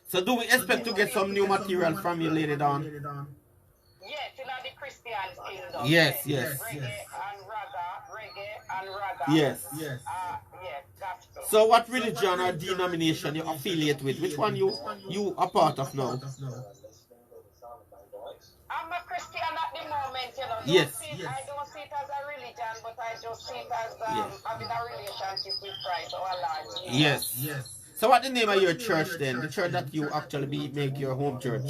So do we expect to get some new material from you later on? Yes, in the Christian kingdom. Yes. Reggae and raga. Yes. Gospel. So what religion or denomination you affiliate with? Which one you are part of now? I'm a Christian at the moment, you know. Yes. I don't see it as a religion, but I just see it as having a relationship with Christ, our Lord. Yes. So what the name of your church then? The church that you actually make your home church?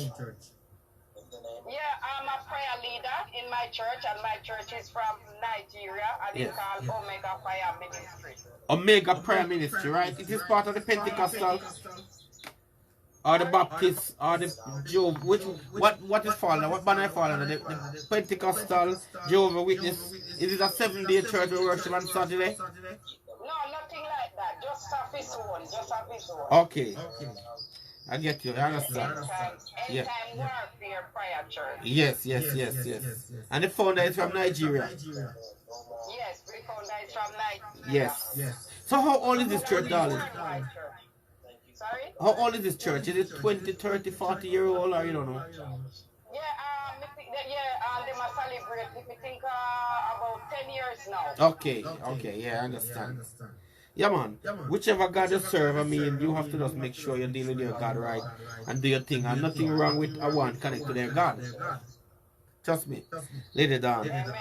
Yeah, I'm a prayer leader in my church, and my church is from Nigeria, and it's called Omega Fire Ministry. Omega Prayer Ministry, right? It is part of the Pentecostal or the Baptist or the Jehovah. What is falling? What banner is falling? The Pentecostal Jehovah Witness. Is it a 7-day church we worship on Saturday? No, nothing like that. Just of his own. Okay. I get you. I understand. End time warfare prayer church. Yes. And the founder is from Nigeria. Yes, we found that it's from Nigeria. Yes. So how old is this church, darling? Sorry? How old is this church? Is it 20, 30, 40 year old or you don't know? They must celebrate, if you think about 10 years now. Okay, yeah, I understand. Yeah, man. Whichever God you serve, I mean, you have to just make sure you deal with your God right and do your thing. And nothing wrong with a one connect to their God. Trust me. Lay it down. Amen.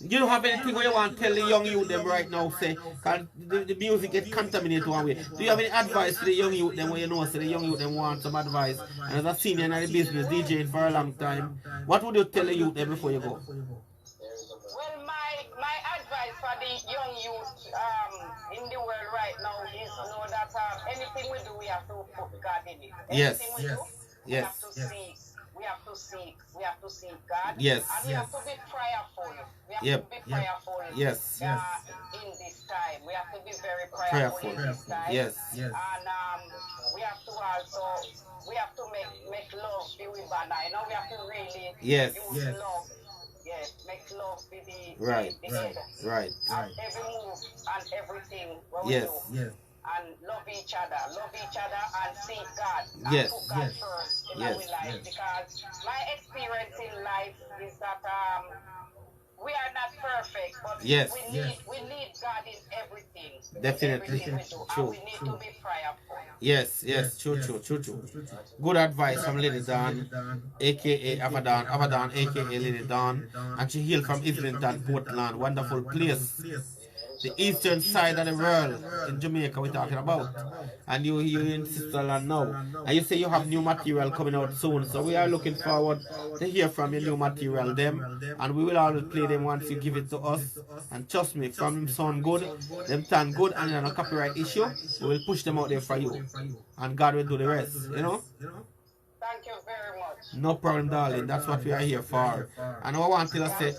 You don't have anything where you want to tell the young youth them right now, say, cause the music gets contaminated one way. Do you have any advice to the young youth them when you know, say the young youth them want some advice? And as a senior in the business, DJing for a long time, what would you tell the youth them before you go? Well, my advice for the young youth in the world right now is know that anything we do, we have to put God in it. Yes. Anything we do, we Yes. have to seek. We have to seek God. Yes. And we have to be prayerful. We have Yep. to be prayerful. Yes. In this time, we have to be very prayerful in this time. Yes. And we have to also make love be with banner. You know, we have to really Yes. use love. Yes, make love be the Right. the head. Right. And every move and everything what we Yes. do. And love each other and seek God. And Yes. put God first in Yes. our life. Because my experience in life is that we are not perfect, but Yes. we need God in everything. Definitely. Everything we do. True. And we need to be prayerful. Yes, true. Good advice from Lady Dawn, aka Abadan, aka Lady Dawn, and she hailed from Islington, Portland, wonderful place. The eastern side of the world in Jamaica we're talking about. And you're in Switzerland now. And you say you have new material coming out soon. So we are looking forward to hear from your new material them. And we will always play them once you give it to us. And trust me, from them sound good, them sound good, and on a copyright issue, we will push them out there for you. And God will do the rest, you know? Thank Thank you very much. No problem, darling. That's what we are here for. And I want to say,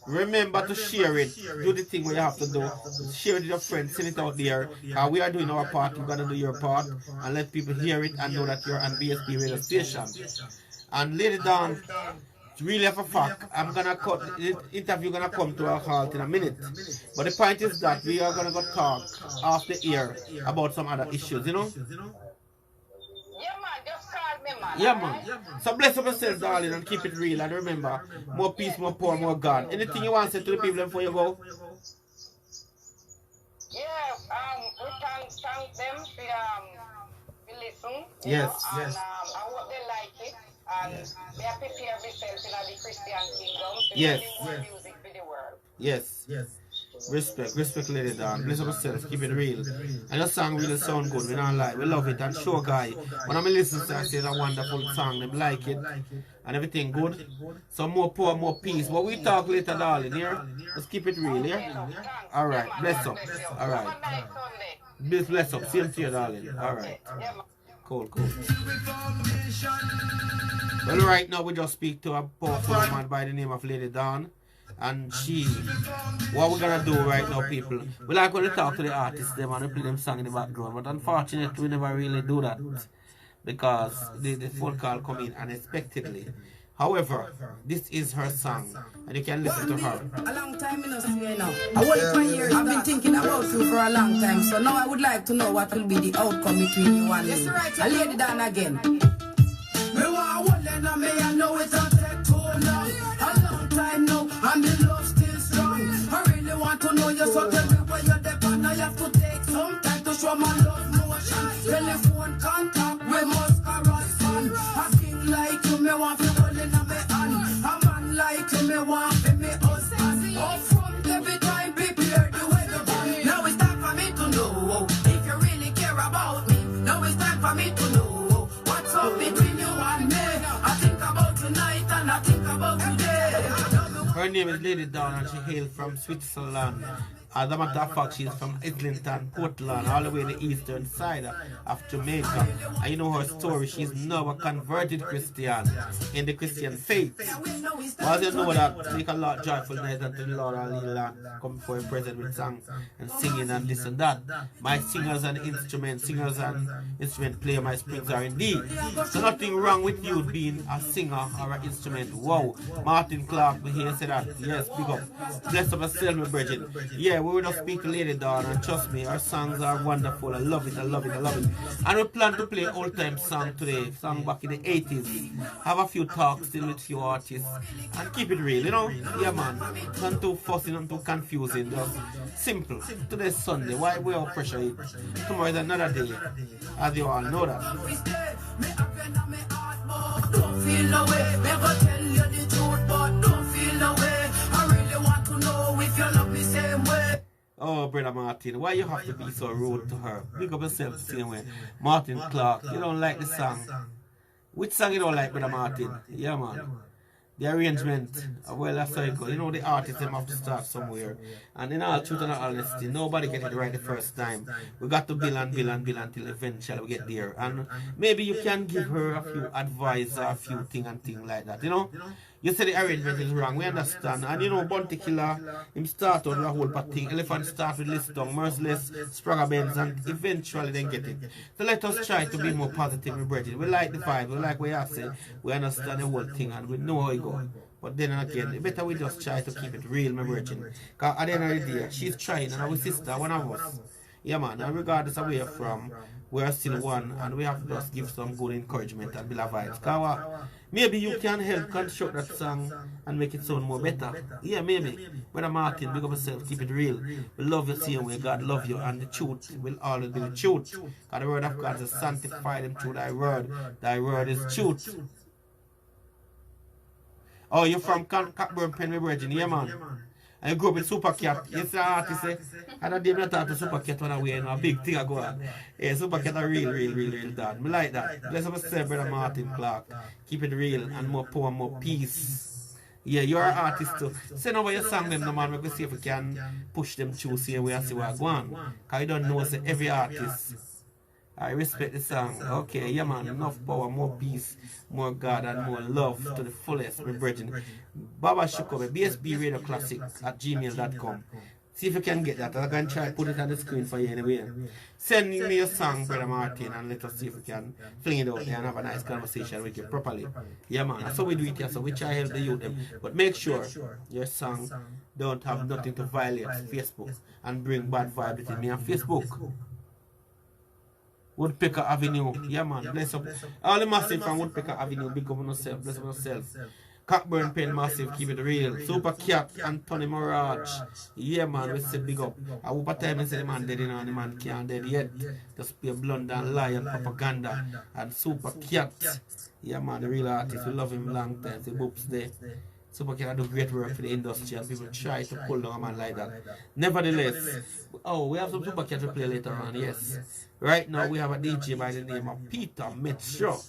remember to share it. Do the thing we have to do. Share it with your friends. Send it out there. We are doing our part. You're going to do your part. And let people hear it and know that you're on BSP radio station. And Lady Dawn, really have a fact. I'm going to cut. The interview going to come to a halt in a minute. But the point is that we are going to go talk off the air about some other issues, you know? Yeah, man, just call me, man. Yeah, man. So bless up yourself, darling, and keep it real. And remember, more peace, more power, more God. Anything you want to say to the people before you go? Yeah, we thank them for listen. Yes, And yes. I hope they like it. And they are prepare themselves in the Christian kingdom to Yes, bring more yes. music for the world. Yes. Respect, Lady Dawn. Bless up yourself, keep it real. And your song really sound good, we don't like, we love it. And sure, guy, when I'm listening to it, I say it's a wonderful song, they like it. And everything good. So more power, more peace. But we talk later, darling, here. Let's keep it real, yeah? Alright, bless up. Alright. Have a nice Sunday. Bless up, same to you, darling. Alright. Yeah, man. Cool. Well, right now we just speak to a powerful woman by the name of Lady Dawn. And what we're gonna do right now, people, we like when we talk to the artists, them and we play them song in the background, but unfortunately we never really do that because the phone call come in unexpectedly. However, this is her song, and you can listen to her. A long time in Australia, you know. I want for years. I've been thinking about you for a long time, so now I would like to know what will be the outcome between you and me. I Lady Dawn again. Me want hold in on me, I know it don't take too long. A long time now, and the love still strong. I really want to know you, so tell me where you're there, and I have to take some time to show my love motion. Telephone contact, we must correspond. A king like you, me want to hold in on me hand. A man like you, me want to be me husband. Up front every time, prepare the weather. Now it's time for me to know if you really care about me. Now it's time for me to know what's up between you and me. I think about tonight and I think about today. Her name is Lady Dawn and she hails from Switzerland. As a matter of fact, she's from Islington, Portland, all the way the eastern side of Jamaica. And you know her story, she's now a converted Christian in the Christian faith. Well, you know that make a lot joyful night unto the Lord and little and come before him present with songs and singing and this and that. My singers and instrument player, my springs are indeed. So nothing wrong with you being a singer or an instrument. Wow. Martin Clark, we hear say that. Yes, big up. Bless up yourself, my Bridget. Yeah, we will not speak to Lady Dawn, and trust me, our songs are wonderful. I love it. And we plan to play old time song today, song back in the 80s. Have a few talks still with few artists and keep it real, you know? Yeah, man. Not too fussy, not too confusing, just simple. Today's Sunday, why we all pressure it? Tomorrow is another day, as you all know that. Don't feel no way, never tell you the truth, but don't feel no way. I really want to know if you love me same way. Oh, Brother Martin, why you have to be so rude to her? Pick up yourself the same way. Martin Clark, you don't like the song. Which song you don't like, Brother Martin? Yeah, man. The arrangement, well, that's how it goes. You know, the artists them have to start somewhere. And in all truth and honesty, nobody get it right the first time. We got to build until eventually we get there. And maybe you can give her a few advice or a few things and things like that, you know? You say the arrangement is wrong, we understand. And you know, Bounty Killer, him start out with a whole bad thing. Elephant start with Listong, Merciless, Spragga Benz, and eventually then get it. So let us try to be more positive with Bridget. We like the vibe, we like what you say, we understand the whole thing, and we know how it goes. But then again, better we just try to keep it real, my virgin. Because at the end of the day, she's trying, and our sister, one of us. Yeah, man, and regardless of where you're from, we are still one, and we have to just give some good encouragement and build a vibes. Because maybe you can help construct that song and make it sound more better. Yeah, maybe. Brother Martin, big up yourself, keep it real. We love you same way God love you, and the truth will always be the truth. Because the word of God is sanctify them through thy word. Thy word is truth. Oh, you're from Cockburn, Penry Virgin, yeah, man. And you grew up in Super Cat. Yes, the artist say, and I did not talk to Super Cat when I was in a big thing I go on. Yeah, Super Cat are real dad. Me like that. Bless up yourself, Brother Martin Clark. Keep it real and more power, more peace. Yeah, you're an artist too. Send over your song them, no man. We can see if we can push them through, see where I see what I go on. Because you don't know, say every artist I respect the song. Okay, yeah man, enough power, more peace, more God, and more love to the fullest, my brethren. Baba Shukobe, BSB Radio Classic at gmail.com. See if you can get that. I can try to put it on the screen for you anyway. Send me your song, Brother Martin, and let us see if we can fling it out there and have a nice conversation with you properly. Yeah man, that's how we do it here, so we try to help the youth them. But make sure your song don't have nothing to violate Facebook and bring bad vibe between me and Facebook. Woodpecker Avenue, yeah man, bless up. All the massive from Woodpecker Avenue, big up on yourself, bless up on yourself. Cockburn Pen Massive, keep it real. Super Cat and Tony Mirage. Yeah man, we say big up. I hope a time I say the man dead, you know, the man can't dead yet. Just be a blunder and lie and propaganda. And Super Cat. Yeah man, the real artist, we love him long time. The boops there. Super Cat do great work for the industry and people try to pull down a man like that. Nevertheless, oh, we have some Super Cat to play later on, yes. Right now we have a DJ by the name of Peter Metro.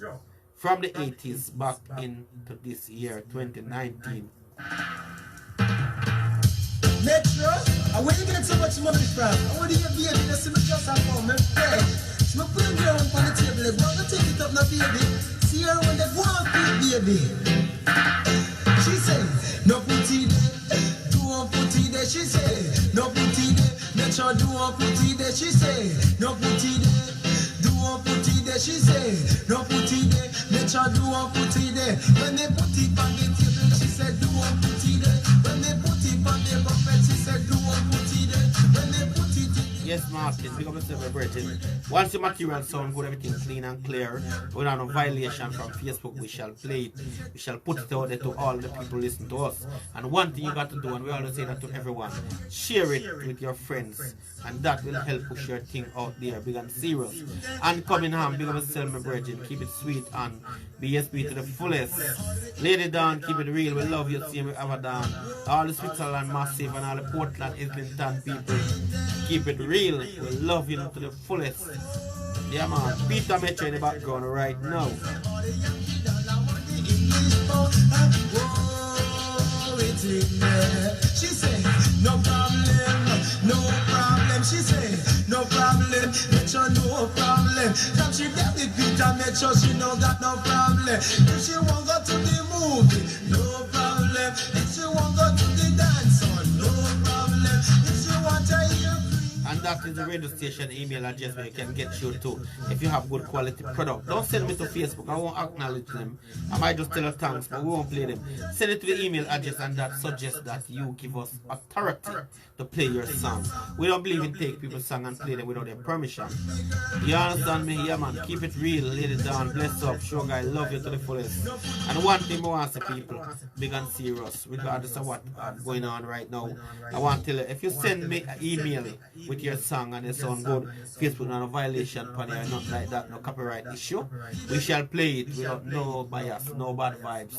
From the 80s back into this year, 2019. Metro, where you get so much money from? I want to hear baby, that's me just a phone, my friend. So I put it down on the table, I want to take it up now, baby. See her when they go on feet, baby. She said, no put it there, do on put it there. She said, no put it there, Metro do on put it there. She said, no put it there, do on put it there. She said, no put it there. Metro do on put it there. When they put it on the table, she said, do on put it there. When they put it on the buffet, she said, do on put it there. When they put it in Yes, Martin, big up yourself, Brethren. Once the material sound good, everything clean and clear, without no violation from Facebook, we shall play it. We shall put it out there to all the people listening to us. And one thing you got to do, and we always say that to everyone, share it with your friends. And that will help push your thing out there, big and serious. And come in hand, big up yourself, my brethren. Keep it sweet and BSB to the fullest. Lady Dawn, keep it real. We love you, same with Abadan. All the Switzerland Massive and all the Portland, Islington people. Keep it real. We love you to the fullest. Yeah man, Peter Metro in the background right now. She said, no problem, no problem. She said, no problem, Metro, no problem. Now she get with Peter Metro, she know got no problem. If she won't go to the movie, no problem. If she won't go to the dance hall, no problem. If she want to hear. And that is the radio station email address where you can get you to if you have good quality product. Don't send me to Facebook, I won't acknowledge them. I might just tell you thanks, but we won't play them. Send it to the email address, and that suggests that you give us authority to play your song. We don't believe in take people's song and play them without their permission. You understand me? Yeah man, keep it real, Lady Dawn, bless up, sure guy, love you to the fullest. And one thing I want to say, people, big and serious, regardless of what's going on right now, I want to tell you, if you send me an email with your song and it sound good, Facebook not a violation or nothing like that, no copyright issue, we shall play it without no bias, no bad vibes.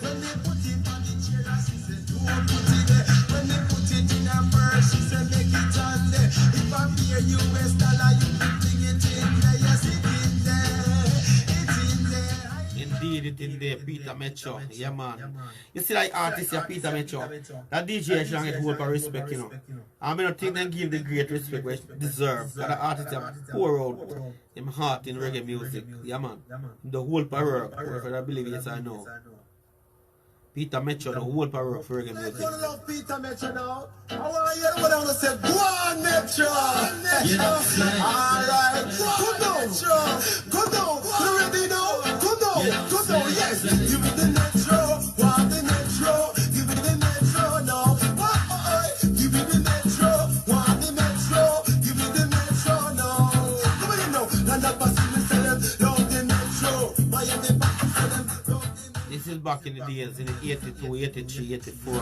When they put it on the chair, she said, do I put it there? When they put it in a purse, she said, make it on there. If I'm here, US dollar, you can bring it in there. Yes, it in there. It's in there. Indeed, it in there, Peter Metro. Yeah, man. You see that artist here, Peter Metro, that DJ should get whole for respect, you know. I mean, I think they give the great respect where it deserves. That the artist have pour out him heart in reggae music. Yeah, man. The whole power, whether I believe yes or no. Peter Metro, the whole power for reggae music. I love Peter Metro now. I want to hear what I want to say. Go on, Metro. Alright. Go down. Go down. You ready now? Go down. Go down. Yes. Give me the Metro. Want the Metro. Give me the Metro now. Give me the Metro. Want the Metro. Give me the Metro now. Come on now. And that passing me say them. Love the Metro. Miami back to them. This is back in the days, in the 82, 83, 84,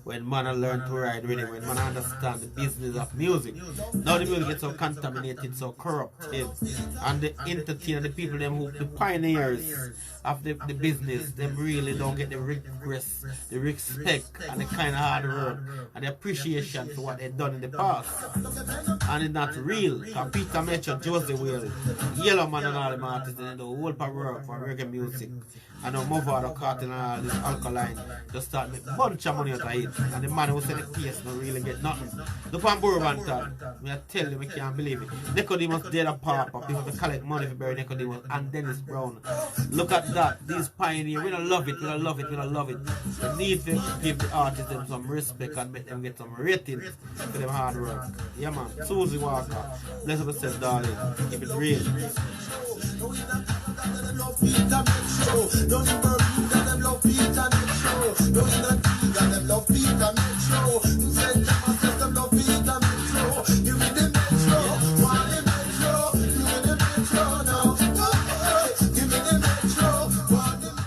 when man learned to ride rhythm, when man understand the business of music. Now the music gets so contaminated, so corrupted, and the entertainer, the people, them who, the pioneers of the business, them really don't get the regress, the respect, and the kind of hard work, and the appreciation for what they've done in the past. And it's not real, because Peter Metro, Josie Will, Yellow Man and all the artists, and the whole power work for reggae music. And now Movado cartel and all this alkaline just start make bunch of money out of it. And the man who sell the case don't really get nothing. Look on Bourbon Town. I tell you, I can't believe it. Nicodemus dead and papa because they collect money for bury Nicodemus and Dennis Brown. Look at that. These pioneers, we don't love it, we don't love it, we don't love it. We need to give the artists them some respect and make them get some ratings for them hard work. Yeah man, Susie Walker, bless up yourself darling, keep it real.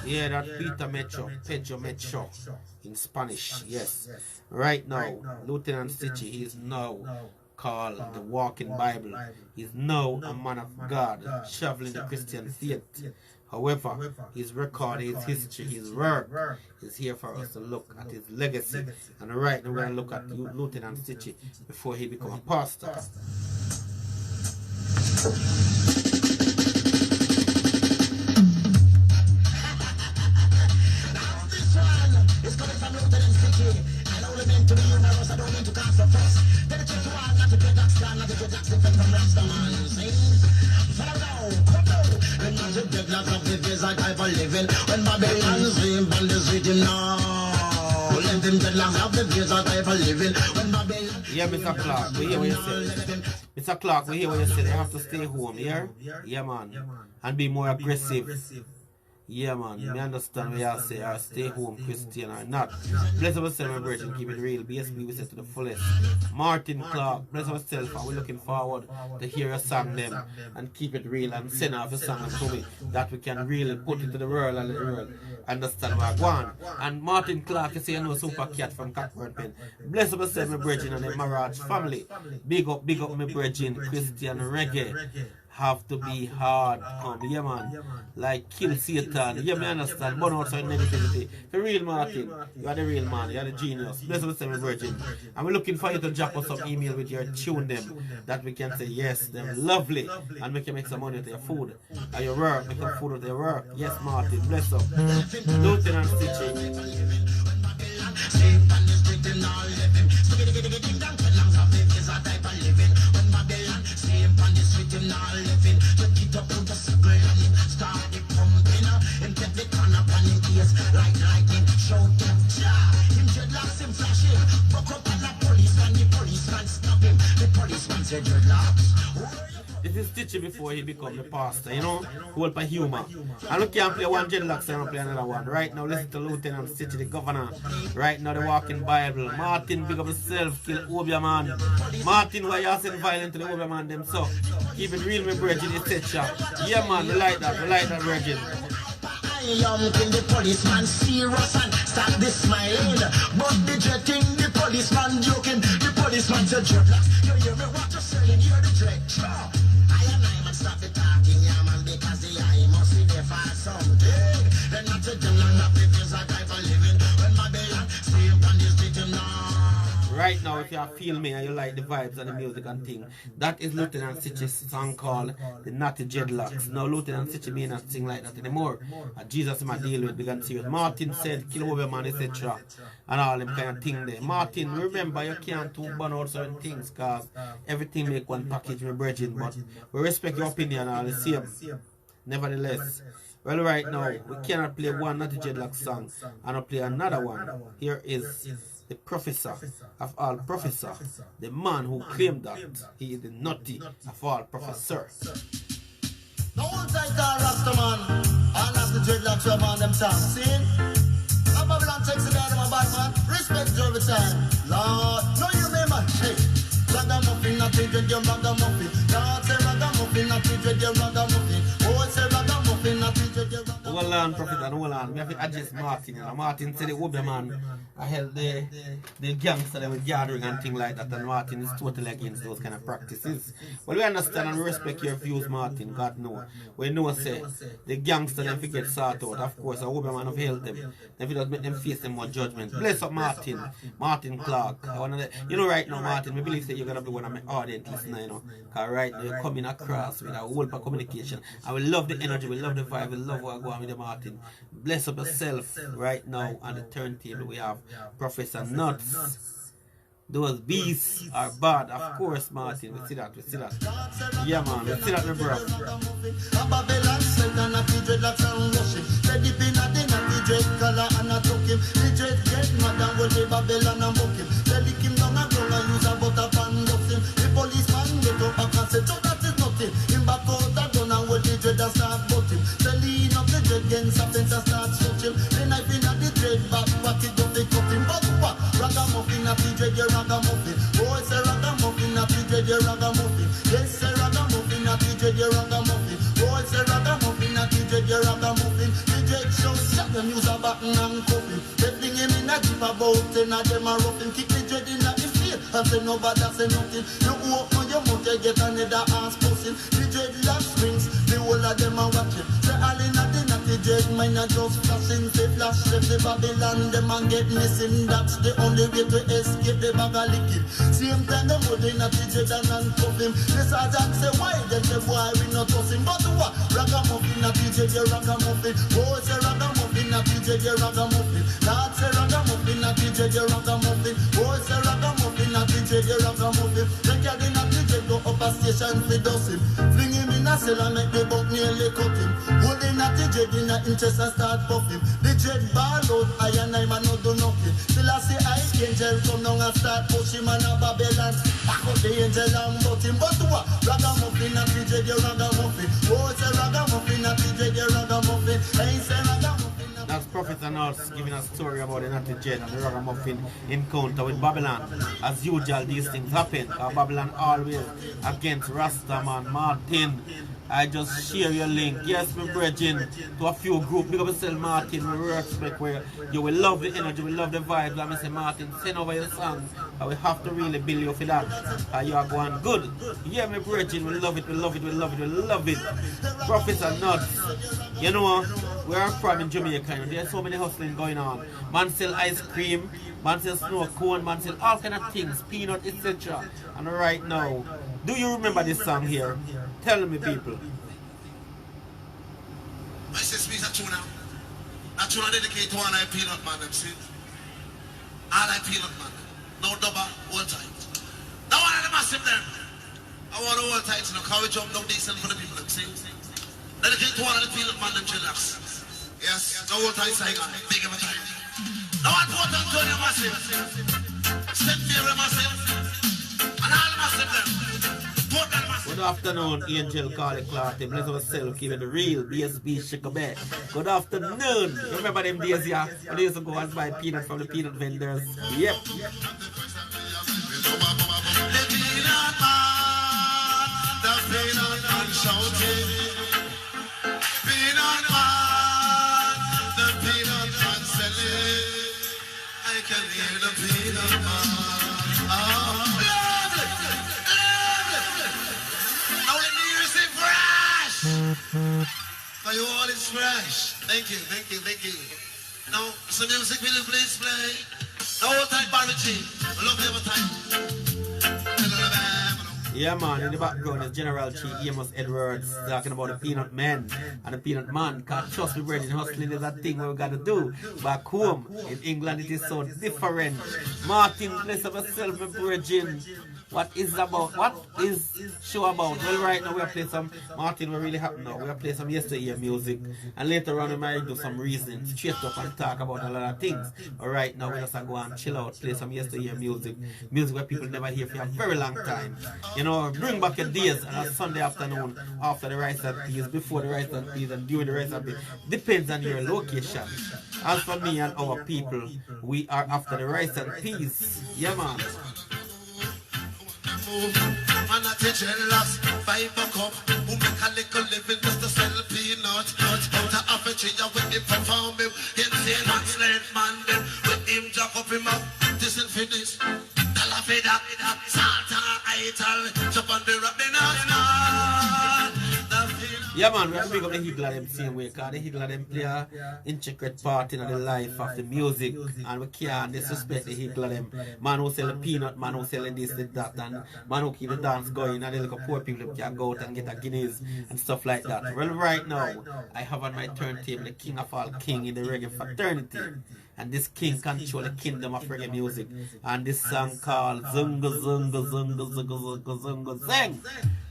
Yeah, that Peter Metro, Pedro Metro in Spanish, yes. Right now, Lieutenant Stitchie, he is now called the Walking Bible. He's now a man of God, traveling the Christian faith. However, his record, his history, his work is here for us to look at his legacy. And right now, we're going to look at Lieutenant Stitchie before he becomes a pastor. It's coming from Lieutenant Stitchie. I only meant to be humorous, I don't mean to cast a fuss. Dedicate to all, not to get that scan, not to get that different from Rastaman. See? Follow now, come now. When not to get that of the days I die for living. When Babylon sleep on the city now. Let them get lots of the days I die for living. When Babylon... Yeah, Mr. Clark, we hear what you say. Mr. Clark, we hear what you say. They have to stay home, yeah? Yeah, man. And be more aggressive. Yeah, man, me understand what you say, or stay home Christian or not. Bless ourselves, my brethren, keep it real. BSB, we say to the fullest. Martin Clark, bless ourselves, and we're looking forward to hear a song them and keep it real and send off a song to me that we can really put into the world and let the world understand what I want. And Martin Clark, you say you know Super Cat from Cockburn Pen. Bless ourselves, my brethren, and the Maraj family. Big up, my brethren, Christian reggae. Have to be hard come, yeah man, like kill Satan, yeah me understand, burn out some negativity. For real Martin, you are the real man, you are the genius, bless us my virgin. And we're looking for you to drop us some email with your tune them, that we can say yes, they're lovely, and we can make some money with your food, and your work, make some food with your work, yes Martin, bless up. Lieutenant Stitchie. This is Stitchie before he become the pastor, you know, hold for humor. And we can't play one dreadlocks and play another one. Right now, listen to Lieutenant Stitchie, the governor. Right now, the Walking Bible. Martin, big up yourself, kill Obia man. Martin, why you send violent to the Obia man them, so keep it real, my virgin, etc. Yeah, man, we like that, virgin. I am kill the policeman serious and start this smiling. But the jetting, the policeman joking, the policeman said dreadlocks. You hear me what you're saying, you're the dread. I man stop the talking, yeah man, because the eye must be there for something. Then not to them long up if there's a guy for living. When my belly stay up on this little now. Right now, if you feel me and you like the vibes and the music and thing, that is Lieutenant Stitchie's song called The Natty Dreadlocks. Now, Lieutenant Stitchie may not sing like that anymore. Jesus might deal with big and serious. Martin said, kill over man, etc. And all them kind of thing there. Martin, remember, you can't burn out certain things because everything make one package, my brethren. But we respect your opinion all the same. Nevertheless, well, right now, we cannot play one Natty Dreadlocks song and not play another one. Here is the professor of all professor, the man who claimed that he is the nutty of all professors. No one take our Rastaman and have the dreadlocks who have on them songs. See? A Babylon takes the guy to my bad man. Respect you every time. Lord, no you remember. Hey, ragamuffin, not to dread your ragamuffin. Lord, say ragamuffin, not to dread your ragamuffin. Oh, say ragamuffin, not to dread your ragamuffin. Hold on, Prophet, and hold on. We have to address Martin. You know? Martin said the Obia man I held the gangster with gathering and things like that, and Martin is totally against those kind of practices. Well, we understand and we respect your views, Martin. God knows. We know, say, the gangster them forget sort out. Of course, the Obia man have held them. If you just make them face them more judgment. Bless up Martin. Martin Clark. You know, right now, Martin, we believe that you're going to be one of my ardent listeners, you know. Because right now, you're coming across with a whole communication. And we love the energy, we love the vibe, we love what going on with the Martin. Bless up yourself right now on the turntable. We have Professor Nuts. Those beasts are bad, of course, Martin. We see that. Yeah, man, we see that, my bro. Ragamuffin, a dread your ragamuffin. Oh, it's a ragamuffin, a dread your ragamuffin. Yes, a ragamuffin, a dread your ragamuffin. Oh, it's a ragamuffin, a dread your ragamuffin. The dread show shut them use a button and coffin. They fling him in a jeep about 10 of them a roughing. Kick the dread in the face and say nobody say nothing. You open your mouth, you get another ass pussing. The dread last swings, the whole of them are watching. Say all in a dinner, the dread mine are just flashing. Say flash, the Babylon, them and get missing. That's the only way to escape the bag of licking. Same time the mother in a dread and uncuff him. The sergeant say why, then the boy we not toss him. But what? Ragamuffin, a dread your ragamuffin. Oh, say ragamuffin, a dread your ragamuffin. Lord say ragamuffin, a dread your ragamuffin. Oh, say ragamuffin, a dread your ragamuffin. The cat in a dread go up a station for dust him. Fling him in a cell and make the buck nearly cut him. Holding a dread in a interest and start puff him. The dread ball out, I and I man no do nothing. Till I say I angel come down and start push him and a Babylon. Back up the angel and butt him. But what? Ragamuffin, a dread your ragamuffin. Oh, it's a ragamuffin, a dread your ragamuffin. I say ragamuffin. That's Professor Nuts giving a story about the Natty Jet and the Ragamuffin encounter with Babylon. As usual, these things happen. Babylon always against Rastaman, Martin. I just share your link. Yes, my brethren, to a few groups. Big up yourself, Martin. We respect where you will love the energy, we love the vibe. Let me say, Martin, send over your song. We have to really build you for that. You are going good. Yeah, my brethren, we love it, we love it, we love it, we love it. Professor Nuts. You know, where I'm from in Jamaica, there's so many hustling going on. Man sell ice cream, man sell snow cone, man sell all kind of things, peanut, etc. And right now, do you remember this song here? Tell me, people. I say, speak a tune now. A tune I dedicate to all I peanut man, them see. All I peanut man. No double, all tight. Now one of them massive them. I want all tight, you know, how we jump down decent for the people, them see. Dedicate to all of the peanut man, them chillax. Yes, no all tight side, big of a time. Now one put on Tony massive. Step Mary massive. And all massive them. Good afternoon, Angel Carly Clarty. Bless ourselves, keeping the real BSB Chicago. Good afternoon. Remember them days here? When they used to go and buy peanuts from the peanut vendors. Yep. The peanut man, the peanut man shouting. Peanut man, the peanut man selling. I can hear the peanut man. You all is fresh. Thank you. Now, some music will you please play? Now, all time Barry. I love you every time. Yeah, man, in the background is General Chief Amos Edwards talking about the peanut men and the peanut man. Because trust me, brethren, hustling is that thing we got to do. Back home in England, it is so different. Martin, bless up yourself, my brethren. What is show about? Well, right now we are playing some Martin. We're really happy now. We are playing some yesteryear music, and later on we might do some reasoning, straight up and talk about a lot of things. But right now we just go and chill out, play some yesteryear music where people never hear for a very long time. You know, bring back your days on a Sunday afternoon after the rice and peas, before the rice and peas, and during the rice and peas. Depends on your location. As for me and our people, we are after the rice and peas. Yeah, man. Man at a jealous, 5 cup, who make a little living just to sell peanut. Out of Africa with him performing, insane man, slave man, them with him jack up him up. This is finish. Dollar for that, salt and ital, jump on the rock, Yeah, man, we have to big up the Higgler them same way, because the Higgler them play a intricate part in the life of the music, and we can't disrespect the Higgler them. Man who sell the peanut, man who selling this, that, and man who keep the dance going, and the little poor people who can go out and get a Guinness and stuff like that. Well, right now, I have on my turntable the king of all king in the reggae fraternity. And this king control the kingdom of reggae music. And this song called Zunga Zunga Zunga Zunga Zunga Zunga Zeng.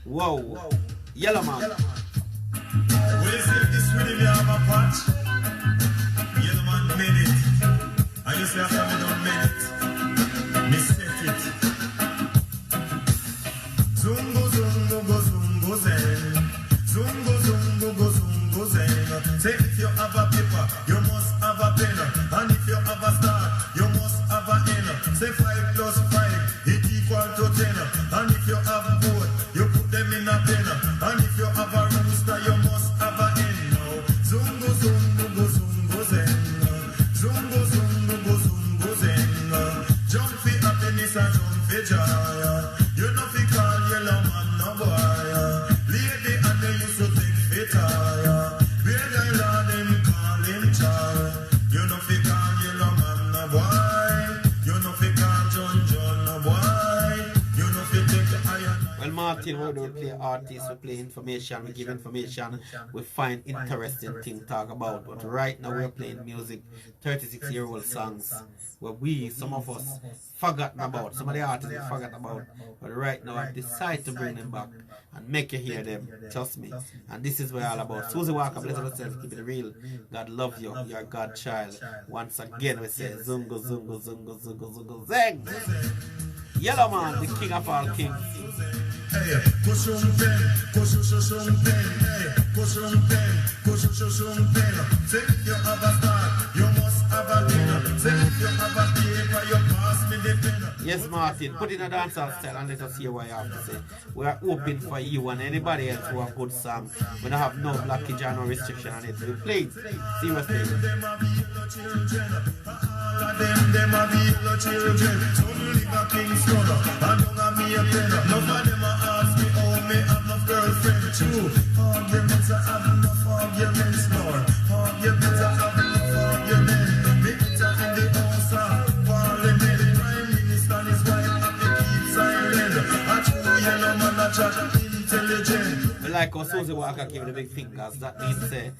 Whoa. Yellow man. Well, you see this rhythm you have a patch. Yellow man made it. And you see after me don't made it. Me set it. Zungo Zungo Zungo Zeng. Zungo Zungo Zungo Zeng. Say if you have a paper, you must have a pen. And if you have a star, you must have a N. Say 5 plus 5, it equal to 10. And if you have both, you put them in a pen. And if you have a rooster, you must have a N. Now, Zungo Zungo Zungo Zen. Zungo Zungo Zungo Zen. Jump for happiness and jump for joy. You know fi call yellow man no boy. Lady and they used to take fit tire. Where the Lord them call him child. You know fi call yellow man no boy. You know fi call John no boy. You know fi take the iron. Well, Martin, we don't play artists, we play information, we give information, we find interesting things to talk about. But right now we're playing music, 36-year-old songs, where some of us, forgotten about. Some of the artists we forgot about. But right now I decide to bring them back and make you hear them. Trust me. And this is what all about. Susie Walker, bless yourself, keep it real. God love you, you're a God child. Once again we say Zungo Zungo Zungo Zungo Zungo Zeng. Yellow man, the king of all kings. Hey, push on pen, push on pen, hey, push on pen, push on pen. Say if you have a star, you must have a winner. Say if you have a paper, you pass me the pen. Yes, Martin, put in a dancehall style and let us hear what you have to say. We are open for you and anybody else who have good song. We don't have no blockage or no restriction on it. We play it. Seriously. Them a be yellow children. All of them a be yellow children. Some live a Kingston, and don't have me a pen. None of them a ask me how me have no girlfriend. True, arguments I have enough arguments more. Arguments I have enough arguments. Victor in the house of parliament. Prime Minister and his wife have to keep silent. A true yellow man a chat intelligent. We like how Susie Walker gave the big fingers. That means it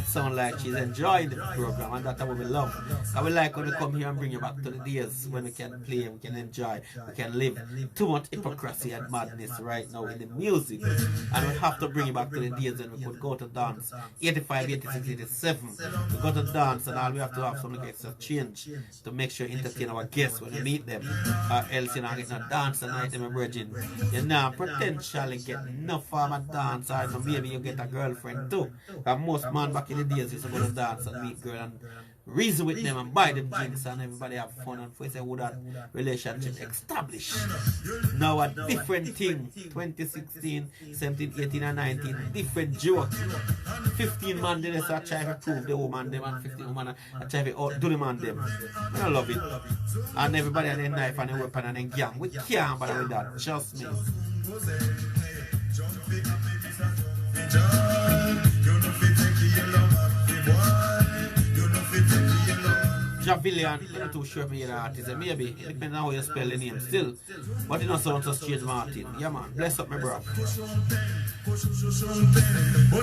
sounds like she's enjoying the program, and that's what we love. And we like when we come here and bring you back to the days when we can play, we can enjoy, we can live. Too much hypocrisy and madness right now in the music. And we have to bring you back to the days when we could go to dance. 85, 86, 87. We go to dance and all we have to have something extra change to make sure entertain our guests when we meet them. Or else you're not getting a dance tonight, my brethren. You're not potentially getting no form of dance, or maybe you get a girlfriend too. Because most man back in the days used to go to dance and meet girl and reason with them and buy them drinks and everybody have fun and for say that relationship established. Now a different thing. 2016, 17, 18 and 19, different joke. 15 man they start trying to prove the woman them and 15 woman are trying to outdo the man them. I love it. And everybody had a knife and a weapon and a gang. We can't bother with that, trust me. Javillian, I'm not too sure if you're an artist. Maybe, it depends on how you spell the name still. But it don't sound so strange, Martin. Yeah, man. Bless up, my bro. But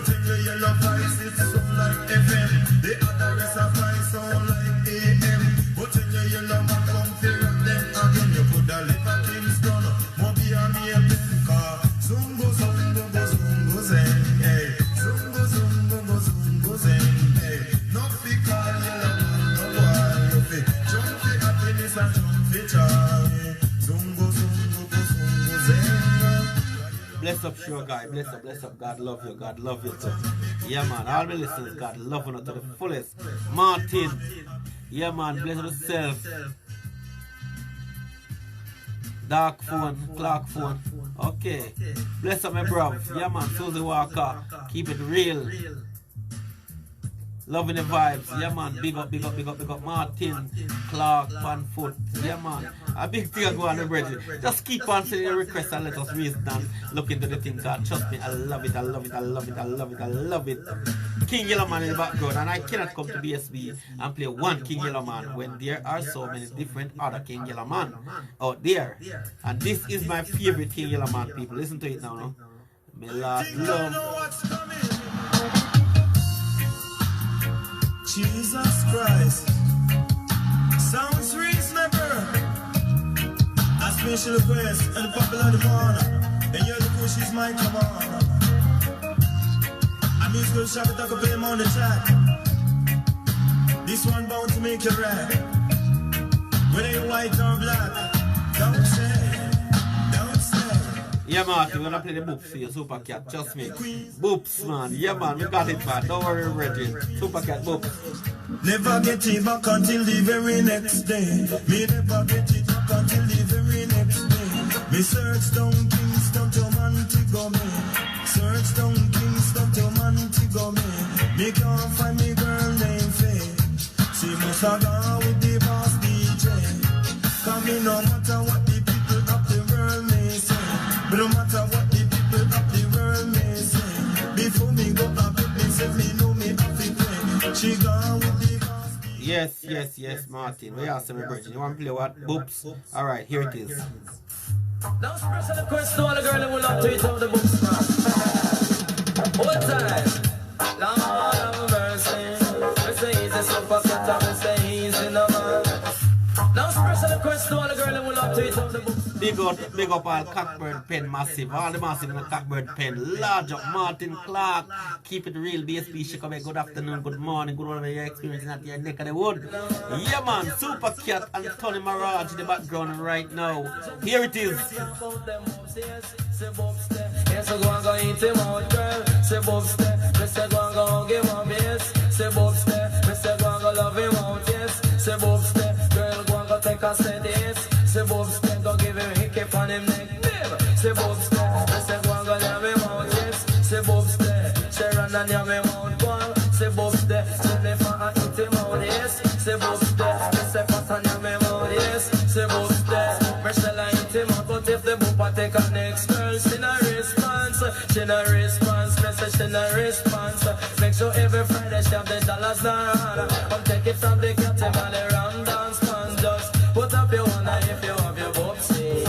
in your yellow voice, it sound like FM. The other rest of voice sound like AM. But in your yellow man, come figure them again. You could have live at Kingston. Mobi and me a pen car. Zungo, zungo, zungo, zen. Hey. Zungo, zungo, zungo, zen. Hey. No fi call yellow man, no boy. You fi jump fi happiness and jump fi joy. Zungo, zungo, zungo, zen. Bless up, sure guy. Bless up. God love you. God love you too. Yeah, man. All my listeners, God love you to the fullest. Martin. Yeah, man. Bless yourself. Dark phone, clock phone. Okay. Bless up, my bruv. Yeah, man. Susie Walker. Keep it real. Loving the vibes. Yeah, man. Big up, big up, big up, big up. Martin, Clark, Panfoot. Yeah, man. A big thing go on the bridge. Just keep on sending your requests and let us reason and look into the thing. God, trust me, I love it, I love it, I love it, I love it, I love it. King Yellowman in the background, and I cannot come to BSB and play one King Yellowman when there are so many different other King Yellowman out there. And this is my favorite King Yellowman, people. Listen to it now, no? Me love. Jesus Christ, sounds reasonable. A special request and the popular demand. And you're the push is my command. A musical shop that I can pay him on the track. This one bound to make you rap. Whether you white or black, don't say, don't say. Yeah, Marty, we're gonna play the Boops for you, Super Cat, trust me. Boops, man. Yeah, man, we got it, man. Don't worry, Reggie. Super Cat, Boops. Never get it back until the very next day. Me never get it back until the very next day. Me search down Kingston to Montego Bay. Search down Kingston to Montego Bay. Me can't find me girl named Faye. She must have gone with the boss DJ. Cause me no matter what the people of the world may say. But no matter what the people of the world may say. Before me go up, me say me know me have to play. She gone with the boss DJ. Yes, Martin. We are celebrating. You want to play what? Boops? Alright, here it is. Now special request to all the girls who will not tweet out the books, man. What time? Lord have mercy. We say easy, super cat, and we say easy, no man. Now special request to all the girls who will not tweet out the books. Big up all Cockburn Pen massive. All the massive in the Cockburn Pen. Large up Martin Clark. Keep it real. BSB Chicago. Good afternoon, good morning, good whatever you're experiencing at your neck of the wood. Yeah, man. Super Cat and Tony Mirage in the background right now. Here it is. Yes, I go and go eat him out, girl. Say Bob step. Say go and go give him yes. Say Bob step. Say go and go love him out, yes. Say Bob step. Girl go and go take a set, yes. Say Bob step. Go give him hiccup on him neck, babe. Say Bob step. Say go and go love him out, yes. Say Bob step. Sharon and yam him out, boy. Say Bob step. Say never and eat him out, yes. Say Bob step. Say fat and yam him out, yes. Say Bob step. Michelle and eat him out, but if the boopa take a next girl, she no response, she no response. Message she no response. Make sure every Friday she have the dollars down. Come take it from the cat and the round dance man. Just put up your one if you have your boopsie.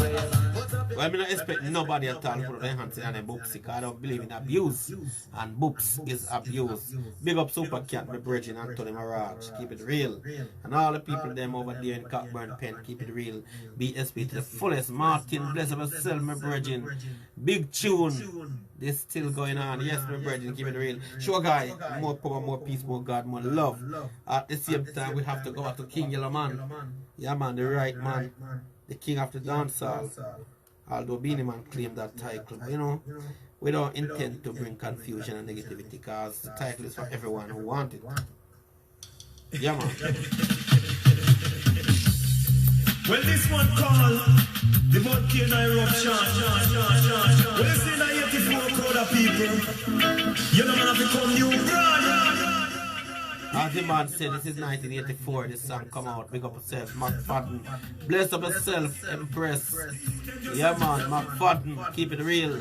Well, I don't expect nobody at all to put their hands on a boopsie because I don't believe in abuse. And boops is abuse. Big up Super Cat, my brethren, Anthony Mirage. Keep it real. And all the people them over there in Cockburn Pen, keep it real. BSB to the fullest. Martin, bless yourself, my brethren. Big tune. This still going on. Yes, my brethren, keep it real. Sure, guy. More power, more peace, more God, more love. At the same time, we have to go back to King Yellowman. Yeah, man, the right man. The king of the dancehall. Although Beanie Man claimed that title, but you know, we don't intend to bring confusion and negativity because the title is for everyone who wants it. Yeah, man. Well, this one called the volcano eruption. Well, you see that 84 crowd of people. You know, man, have become new brother. As the man said, this is 1984, this song come out. Big up yourself, McFadden. Bless up yourself, Empress. Yeah, man, McFadden, keep it real.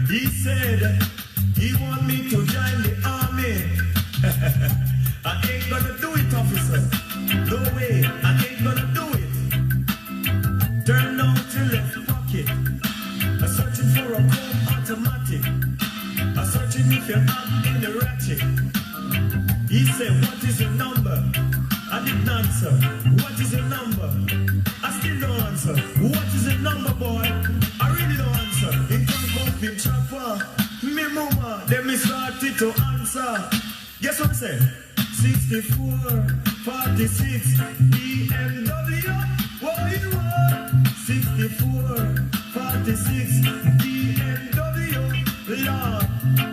He said he want me to join the army. I ain't gonna do it, officer. No way, I ain't gonna do it. Turn out your left pocket. I'm searching for a home automatic. I'm searching if you're out in the ratchet. He said, what is your number? I didn't answer. What is your number? I still don't answer. What is your number, boy? I really don't answer. In front of him, chopper. Me mama, then me started to answer. Guess what I said? 64, 46, BMW. What you want? 64, 46, BMW. Lord,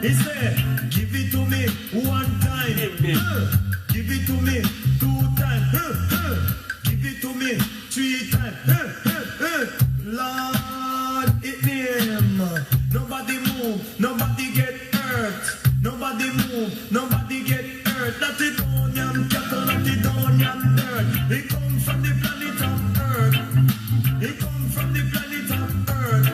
he said, give it to me one time. Give it to me 2 times. Give it to me 3 times. Lord, it name. Nobody move, nobody get hurt. Nobody Martian bird. He come from the planet of Earth. He come from the planet of Earth.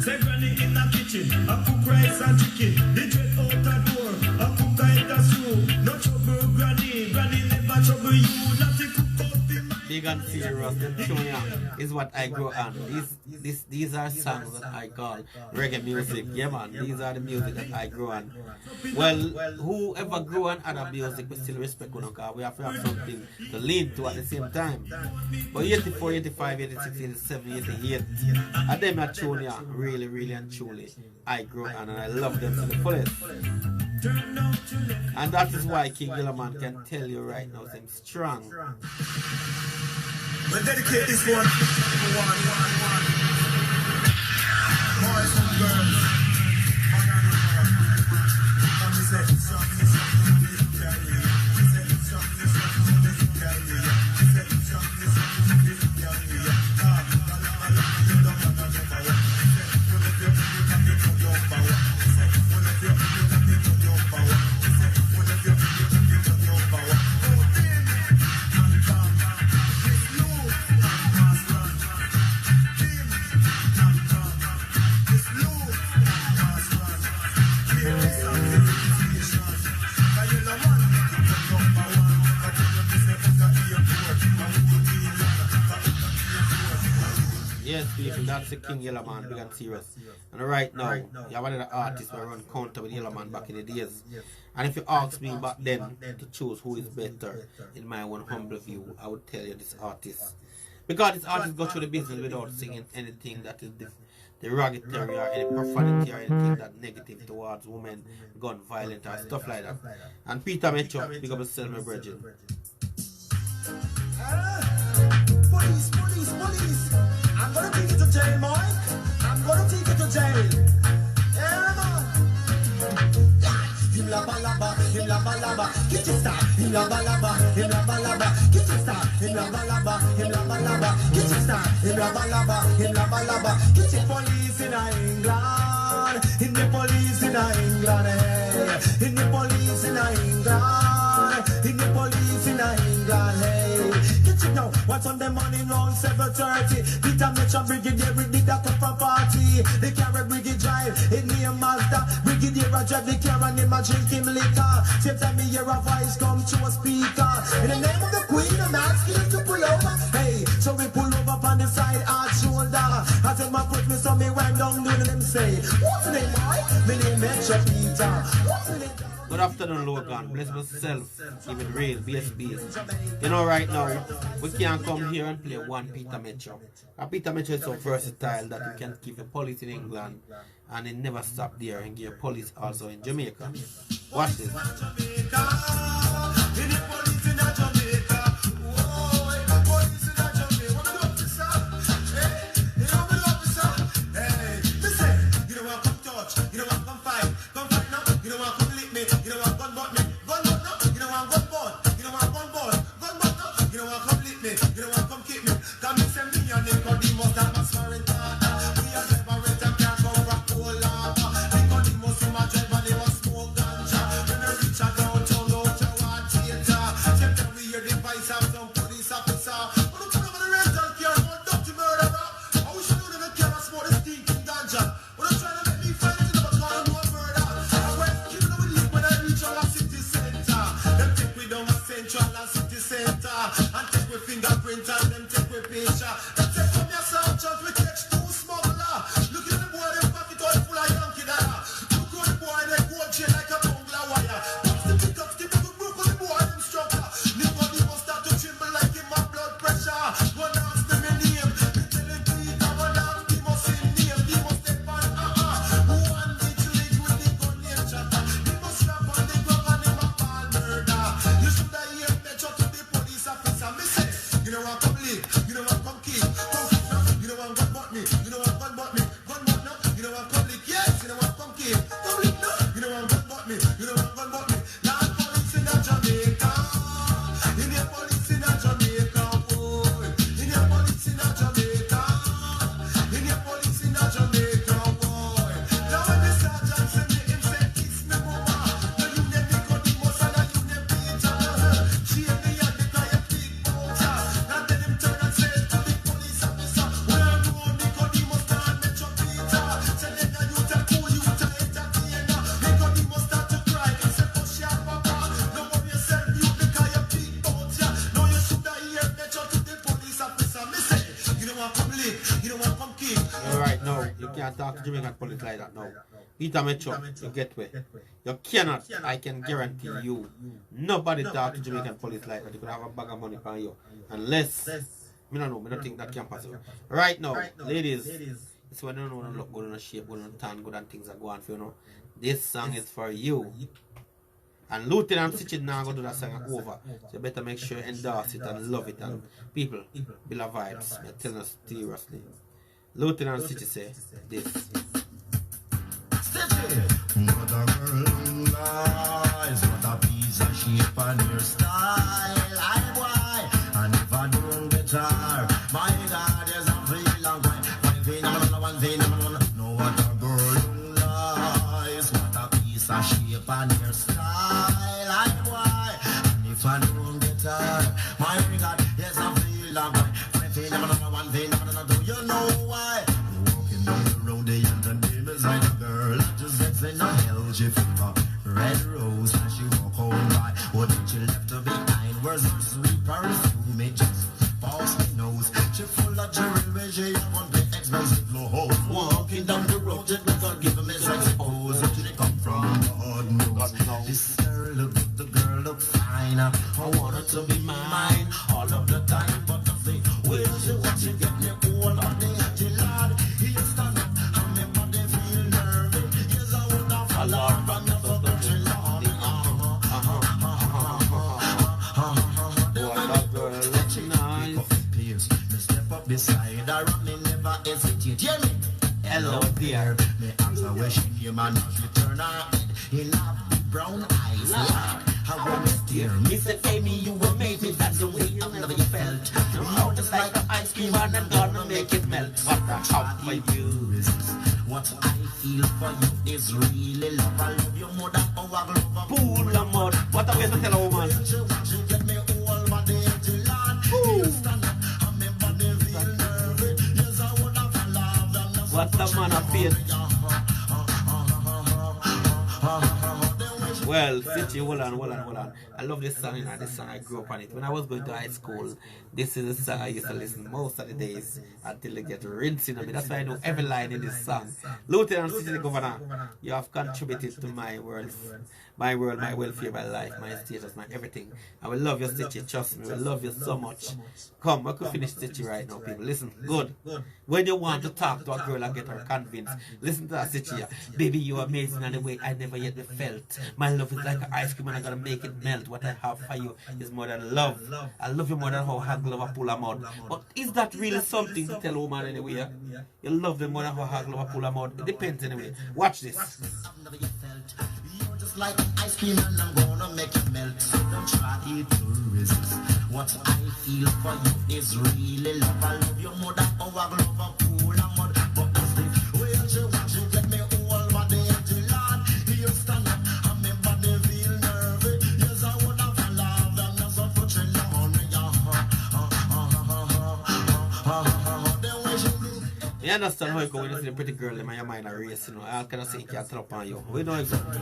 Say granny in the kitchen, a cook rice and chicken. The dread out the door, a cook eat a stew. No trouble granny, granny never trouble you. Not to cook up the mind. Big and serious, them tune is what I grow on. These are songs that I call reggae music. Yeah man, these are the music that I grow on. Well, whoever grew on other music, we still respect one because we have to have something to lean to at the same time. But 84, 85, 86, 87, 88, and them are tune really, really and truly I grow on, and I love them to the fullest. And that is why King Yellowman can tell you right now, I'm strong. We dedicate this one to boys and girls. And we say, strong, Yes, people, that's the King Yellowman, big and serious. And right now, you have another artist who run counter with Yellowman back in the days. And if you ask me back then to choose who is better, in my one humble view, I would tell you this artist. Because this artist go through the business without singing anything that is derogatory or any profanity or anything that negative towards women, gun violence or stuff like that. And Peter Metro, big up yourself, my brethren. Police, police, police. I'm gonna take it to jail, Mike. I'm gonna take it to jail. Yeah, man. Him laba laba, him laba laba. Get your start. Him laba laba, him laba laba. Get your start. Him laba laba, him laba laba. Get your start. Him laba laba, him laba laba. Get your police in England. In the police in England. Hey. In the police in England. In the police in England. Hey. Get you now. What's on the money round 7:30? Peter Metro Brigadier with the doctor from party. They carry Brigadier drive in near Mazda. Brigadier I drive the car and him a drink him liquor. Same time me hear a voice come to a speaker. In the name of the Queen, I'm asking him to pull over. Hey, so we pull over on the side, hard shoulder. I tell my put me so me wind down doing them say, what's the name, boy? My name Metro Peter. What's the name? Good afternoon, Logan. Bless myself, keep it real, BSB. You know, right now, we can't come here and play one Peter Metro. Peter Metro is so versatile that we can keep a police in England and it never stop there and give police also in Jamaica. Watch this. can't talk to Jamaican police like that now. Peter Metro, you get where. You cannot, I can guarantee you, nobody talk to Jamaican police like that. You could have a bag of money for you. Unless, I don't think that can pass. Right now, ladies, it's when you don't want to look good in a shape, good in a tan, good and things are going for you know. This song is for you. And Lieutenant Stitch now going to do that song over. So you better make sure you endorse it and love it. And people, Bill of Vibes, they're telling us seriously. Lieutenant Stitch say this. What a girl lies, what a piece of shape and your style. I boy, and if I don't get her, my God, there's a feeling one thing, no, what a girl lies, what a piece of shape and your style. I boy, and if I don't get her, my God, there's a feeling one thing, do you know why? Walking down the road, the young name is like a girl. In a hell, she fever, red rose as she walk on by. What did she left her behind? Where's her sweet perfume? It just falls me nose. She full of jewelry, she on the expensive clothes. Walking down the road, she doesn't give me sex pose. Where she come from? God knows. This girl look good, the girl look fine. I want her to be mine all of the time. But I say, where she want she get me all on the edge, Lord. He stand up, and me body feel nervy. A lot from the production line. What a girl looks nice. Step up beside her and me never hesitate. Hear me? Hello dear. Me answer where she came and she turn her head in a big brown eyes. How will me steer? Me said, Amy, you were made me. That's the way I never you felt. You know just like an ice cream and I'm gonna make it melt. What a how for you resist. What I feel for you is really love. I love your mother, oh I love her. Pool of mud. What a way to tell a woman. She get me all my day to land. You stand up and me body feel nervous. Yes, I would have loved them. What a man of faith. Well, Stitchy, hold on. I love this song, this song I grew up on it. When I was going to high school, this is the song I used to listen most of the days until they get rinsing on me. That's why I know every line in this song. Lieutenant Stitchy the Governor, you have contributed to my world, my welfare, my life, my status, my everything. I will love you, Stitchy, trust me, I will love you so much. Come, I could finish Stitchy right now, people. Listen, good. When you want to talk to a girl and get her convinced, listen to that Stitchy. Baby, you are amazing in a way I never yet felt. My love is like an ice cream and I'm gonna make it melt. What I have for you is more than love. I love you more than how hag love a pull of mud. But is that really something to tell a woman anyway? You love them more than how hag love a pull of mud. It depends anyway. Watch this. You're just like ice cream and I'm gonna make it melt. So don't try to resist. What I feel for you is really love. I love you more than how hag love a pull of mud. But that's the way you want you get me all my day to land. You stand up. You understand how you go when you see the pretty girl in your mind are racing, you know, all kind of things can turn up on you. We know exactly.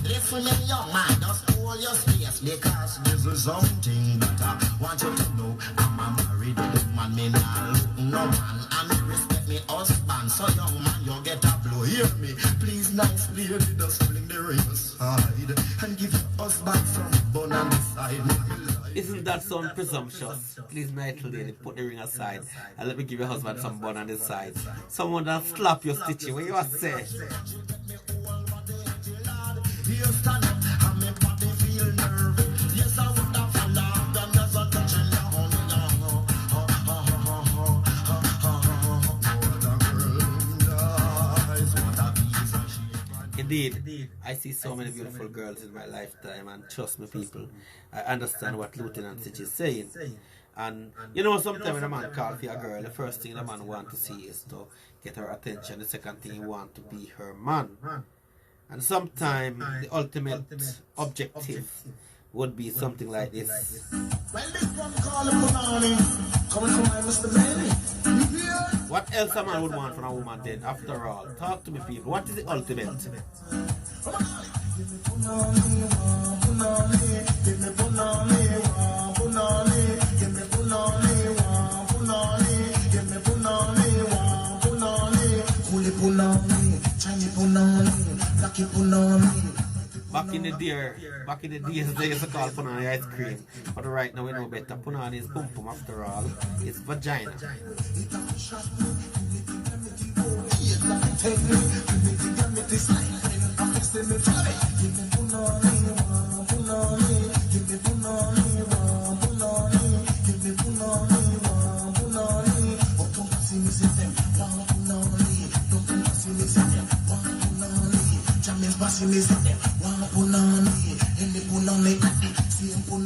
Listen, young man, just hold your space because this is something that I want you to know. I'm a married woman, me not look no man, and me respect me husband. So young man, you get a blow, hear me. Please, nice lady, just fling the ring aside and give your husband some bun on the side. Isn't that sound presumptuous? Please, nice lady, put the ring aside and let me give your husband some bun on the side. Someone that slap your Stitchy. What you are saying? Indeed, I see so many beautiful girls in my lifetime, and trust me, people, I understand what Lieutenant Stitch is saying. And you know, sometimes when a man calls for a girl, the first thing the man wants to see is to get her attention. The second thing he wants to be her man. And sometimes the ultimate objective would be something like this. What else a man would want from a woman then, after all? Talk to me, people. What is the ultimate? in the days they used to call punani ice cream. But right now we know better. Punani is pum pum after all. It's vagina.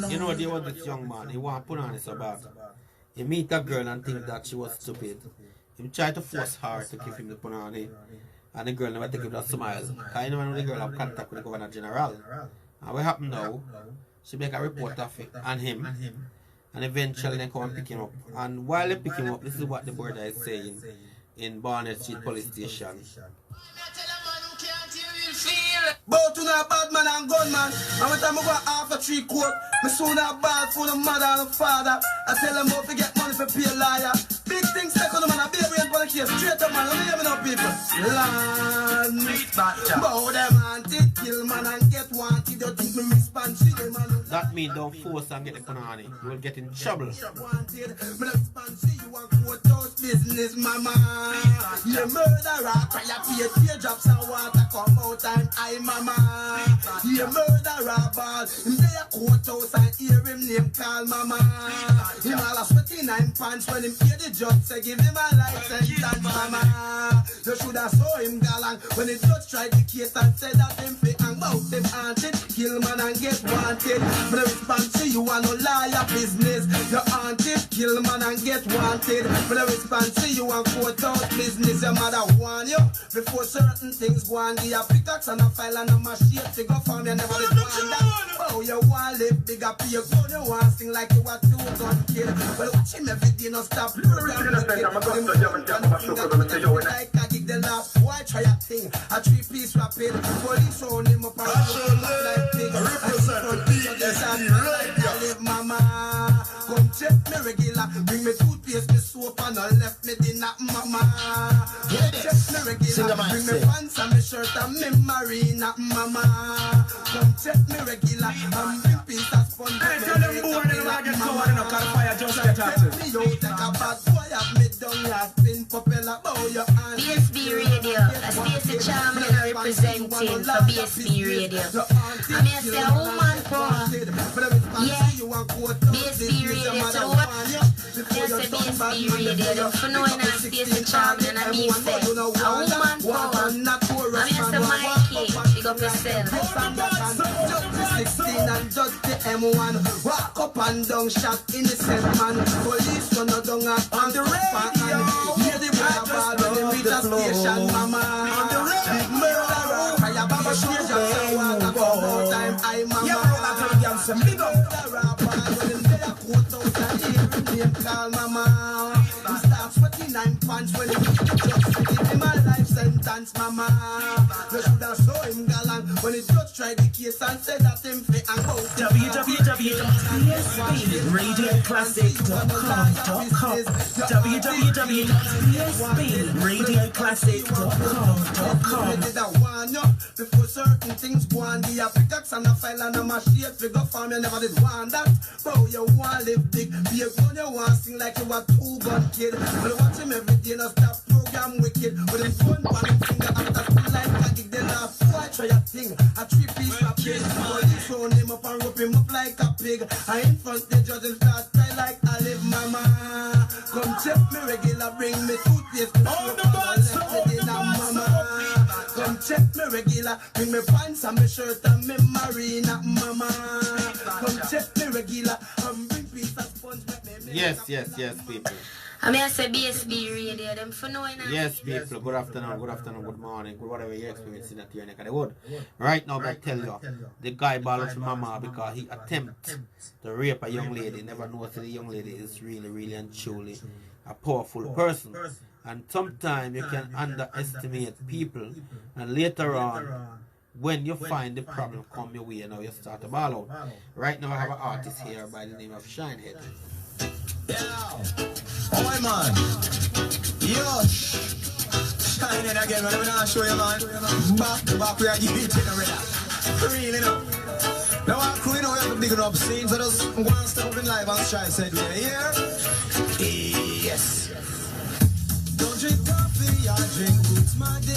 You know, there was this young man, he want punani so bad. He meet a girl and think that she was stupid. He tried to force her to give him the punani, and the girl never take him that smile. Because you know the girl have contact with the Governor General. And what happened now, she make a report of it on him, and eventually they come and pick him up. And while they pick him up, this is what the brother is saying in Barnet Street Police Station. Both to a bad man and gunman. And when time I go half a 3 court, me soon have ball for the mother and the father. I tell them about to get money for pay a liar. Big things take on the man, I be a real for the case. Straight up man, don't hear me now people. Land me. Bow them wanted, kill man and get wanted. You think me respond to them man. That means don't force and get the punani. You will get in trouble. Wanted, me respond to you and courthouse business, mama. You murderer, cry a teardrops and water come out and I mama. You murderer ball. Him day a courthouse and hear him name call mama. Him all a sweaty 9 pants when him hear the judge say give him a life sentence mama. You shoulda saw him galang when the judge tried the case and said that him fit and bout them haunted. Kill man and get wanted. But I respond to you and no liar business. You haunted, kill man and get wanted. But I respond to you and courthouse business. Your mother warn you before certain things go on. Give a pickaxe and a file and a machine to go for me. Never did want that. Oh, you want live bigger, pay your gun. You want sing like you a 2-gun kid. Well, watch him every day, no stop. Like I kick the last. Why try a thing? A 3-piece rapid. Police on him up and like pig. I represent the BSB radio. Mama, come check me regular. Bring me toothpaste, me soap and I left me dinner, mama. Check me regular. Bring me pants and me shirt and me marina, mama. Come check me regular. I'm bring peace and sponge. Hey, tell them boy they don't get so hard enough. Cause fire just get active. Me out like a bad boy. Have me down here spin propeller. Bow your hand. BSB Radio. A Stacey Chamberlain representing for BSB Radio. I mean I say a woman power. Yeah. BSB Radio to the what? They say BSB Radio. For knowing I'm Stacey Chamberlain and me say a woman power. I mean I say Mikey. Big up yourself. 16 and just the M1. Walk up and down, shot innocent man. Police run a down on the radio. Hear the ball when they reach the station, mama. On the radio. Big murderer, fire baba shoot just a water come out time, I mama. Big murderer, ball when they a courthouse and hear him name call mama. He starts 29 pants when he just give him a life sentence, mama. You should have saw him galang when he just tried the case and said that him fit and go. www.psbradioclassic.com www.psbradioclassic.com. Before certain things go on, the pickaxe and a file and a machine figure farm, you never did want that. Bro, you want live big, be a gun, you want sing like you a 2-gun kid. But watch him every day, no stop program wicked. With him phone, one finger after school like a gig, then laugh. Why try a thing? A 3-piece rapid. Police round him up and rope him up like a pig. I in front the judge and start cry like I live mama. Come check me regular, bring me toothpaste. On the bus, mama. Come check me regular, bring me pants and me shirt and me marina, mama. Come check me regular, and bring piece of sponge. Yes, people. I mean I say BSB Radio, them for knowing I'm Yes, people. Good afternoon, good morning, good whatever you're experiencing at your neck of the wood. Right now, I tell you, the guy ball out mama because he attempted to rape a young lady. Never knows that the young lady is really and truly a powerful person. And sometimes you can underestimate people, and later on, when you find the problem come your way, now you start to ball out. Right now I have an artist here by the name of Shinehead. Oh man, yo, shining again, whenever I show you man, back to back we are giving it generator. Really no. Now I'm crew, you know, we have a big enough scene, so just go and step up in live and try said we here. Yes. Don't drink coffee, I drink roots, my dear.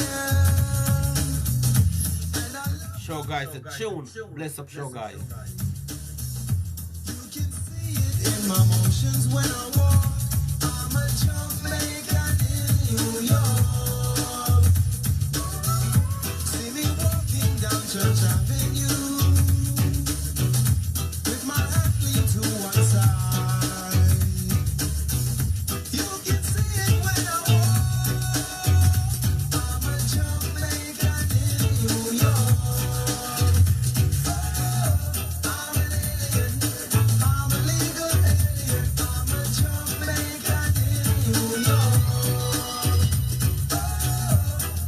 Show guys, the tune. Bless up, show guys. You can see it in my motions when I walk. I'm a Jamaican in New York. See me walking down Church Avenue with my hat leaned to one side. You can see it when I walk. I'm a Jamaican in New York. I'm an alien. I'm a legal alien. I'm a Jamaican in New York.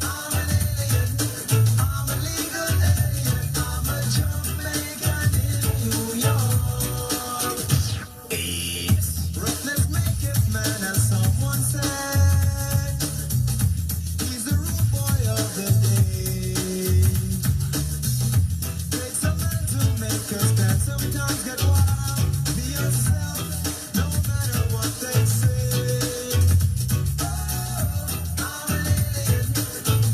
I'm an alien. I'm a legal alien. I'm a Jamaican in New York. Roughness maketh man, as someone said. He's the rude boy of the day. Takes a man to make a stand. Sometimes get wild. Be yourself, no matter what they say. I'm an alien.